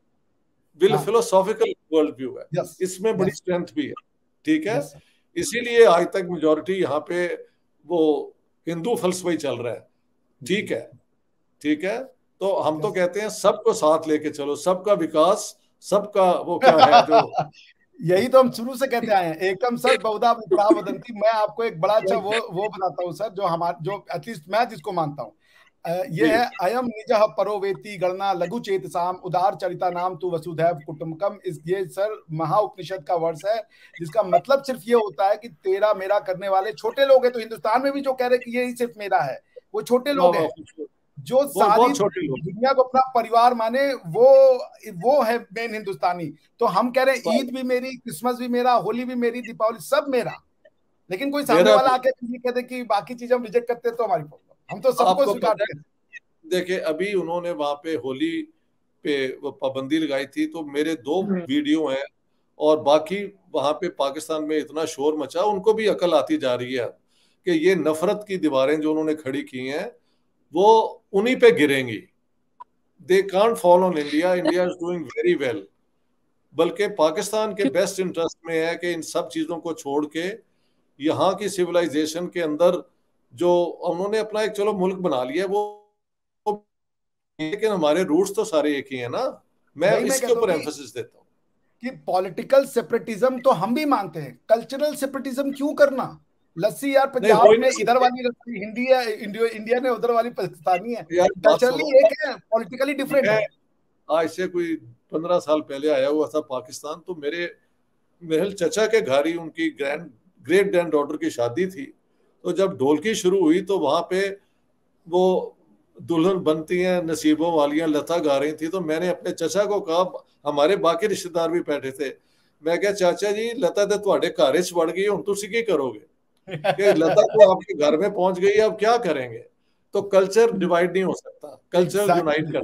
S2: फिलोसॉफिकल वर्ल्ड व्यू है, इसमें बड़ी स्ट्रेंथ भी है। ठीक है, इसीलिए आज तक मेजॉरिटी यहाँ पे वो हिंदू फलसफा ही चल रहा है। ठीक है, ठीक है। तो हम तो कहते हैं सबको साथ लेके चलो, सबका विकास, सबका वो क्या है जो
S3: यही तो हम शुरू से कहते आए हैं, एकम सर बहुधा विप्रा वदंती। मैं आपको एक बड़ा अच्छा वो बताता हूँ सर, जो एटलीस्ट मैं जिसको मानता हूँ, ये है अयम निजः परोवेति गणना लघु चेतसाम उदार चरिता नाम तु वसुधैव कुटुंबकम। ये सर महाउपनिषद का वर्ष है, जिसका मतलब सिर्फ ये होता है कि तेरा मेरा करने वाले छोटे लोग हैं। तो हिंदुस्तान में भी जो कह रहे कि यही सिर्फ मेरा है, वो छोटे लोग हैं। जो सारी दुनिया को अपना परिवार माने, वो है मेन हिंदुस्तानी। तो हम कह रहे हैं ईद भी मेरी, क्रिसमस भी मेरा, होली भी मेरी, दीपावली सब मेरा। लेकिन कोई सामने वाला आके कहते कि बाकी चीजें हम रिजेक्ट करते हैं, तो हमारी प्रॉब्लम। हम तो सबको स्वीकार करते हैं।
S2: देखिए, अभी उन्होंने वहां पे होली पे वो पाबंदी लगाई थी, तो मेरे 2 वीडियो हैं, और बाकी वहां पे पाकिस्तान में इतना शोर मचा, उनको भी अकल आती जा रही है कि ये नफरत की दीवारें जो उन्होंने खड़ी की हैं वो उन्हीं पे गिरेंगी। They can't fall on India, India is doing very well. बल्कि पाकिस्तान के बेस्ट इंटरेस्ट में है कि इन सब चीजों को छोड़ के यहाँ की सिविलाइजेशन के अंदर जो उन्होंने अपना एक चलो मुल्क बना लिया है, वो लेकिन हमारे रूट्स तो सारे एक ही है ना। मैं इसके ऊपर एम्फेसिस देता हूँ
S3: कि पॉलिटिकल सेपरेटिज्म तो हम भी मानते हैं, कल्चरल सेपरेटिज्म क्यों करना? लस्सी यार पंजाब में इधर वाली लस्सी हिंदी है, इंडिया ने उधर वाली पाकिस्तानी है, कल्चरली एक है, पॉलिटिकली डिफरेंट है।
S2: आज से कोई 15 साल पहले आया हुआ था पाकिस्तान, तो मेरे चचा के घर ही उनकी ग्रेट ग्रैंड डॉटर की शादी थी। तो जब ढोलकी शुरू हुई तो वहां पे वो दुल्हन बनती हैं नसीबों वालियां लता गा रही थी। तो मैंने अपने चचा को कहा, हमारे बाकी रिश्तेदार भी बैठे थे, मैं क्या चाचा जी लता तो ਤੁਹਾਡੇ ਘਰ ਚ ਵੜ ਗਈ, ਹੁਣ ਤੁਸੀਂ ਕੀ करोगे? कि लता तो आपके घर में पहुंच गई, अब क्या करेंगे? तो कल्चर डिवाइड नहीं हो सकता, कल्चर यूनाइट कर।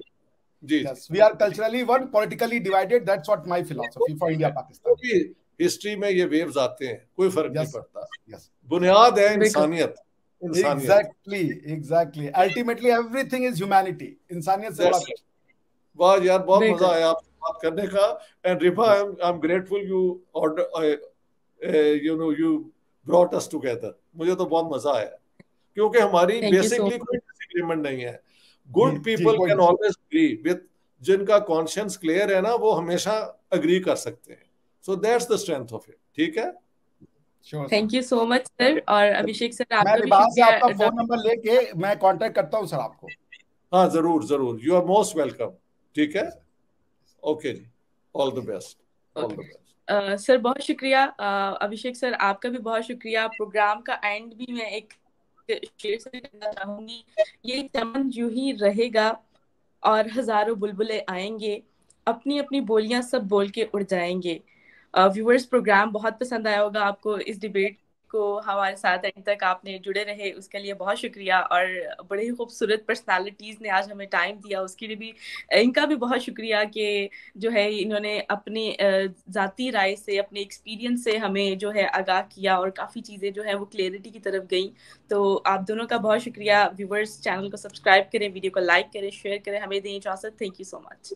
S2: जी,
S3: we are culturally one, politically divided, that's what my philosophy for India Pakistan.
S2: History में ये वेव्स आते हैं, कोई फर्क नहीं पड़ता। बुनियाद है इंसानियत।
S3: Exactly ultimately everything is humanity, इंसानियत से बड़ा कुछ।
S2: वाह यार, बहुत मजा आया आपसे बात करने का। And रिफा, I am grateful you brought us together. मुझे तो बहुत मजा आया, क्योंकि हमारी बेसिकली कोई डिसएग्रीमेंट नहीं है। Good people can always agree with, जिनका कॉन्शियंस क्लियर है ना, वो हमेशा अग्री कर सकते हैं। So that's the strength of it. ठीक है,
S1: thank you so much sir. और अभिषेक सर, आपका भी
S3: शुक्रिया। आपका फोन नंबर लेके मैं कांटेक्ट करता हूं सर आपको।
S2: हाँ, जरूर जरूर, यू आर मोस्ट वेलकम। ठीक है, ओके जी, all the best, all the best.
S1: Sir बहुत शुक्रिया। अभिषेक सर, आपका भी बहुत शुक्रिया। प्रोग्राम का एंड भी मैं एक शेर से करना चाहूंगी, ये चमन यूं ही रहेगा और हजारों बुलबुलें आएंगे, अपनी अपनी बोलियां सब बोल के उड़ जाएंगे। व्यूअर्स, प्रोग्राम बहुत पसंद आया होगा आपको। इस डिबेट को हमारे साथ एंड तक आपने जुड़े रहे, उसके लिए बहुत शुक्रिया। और बड़े ही खूबसूरत पर्सनालिटीज़ ने आज हमें टाइम दिया, उसके लिए भी इनका भी बहुत शुक्रिया कि जो है इन्होंने अपने ज़ाती राय से, अपने एक्सपीरियंस से हमें जो है आगाह किया, और काफ़ी चीज़ें जो है वो क्लियरिटी की तरफ गई। तो आप दोनों का बहुत शुक्रिया। व्यूअर्स, चैनल को सब्सक्राइब करें, वीडियो को लाइक करें, शेयर करें, हमें दें इजाज़त। Thank you so much.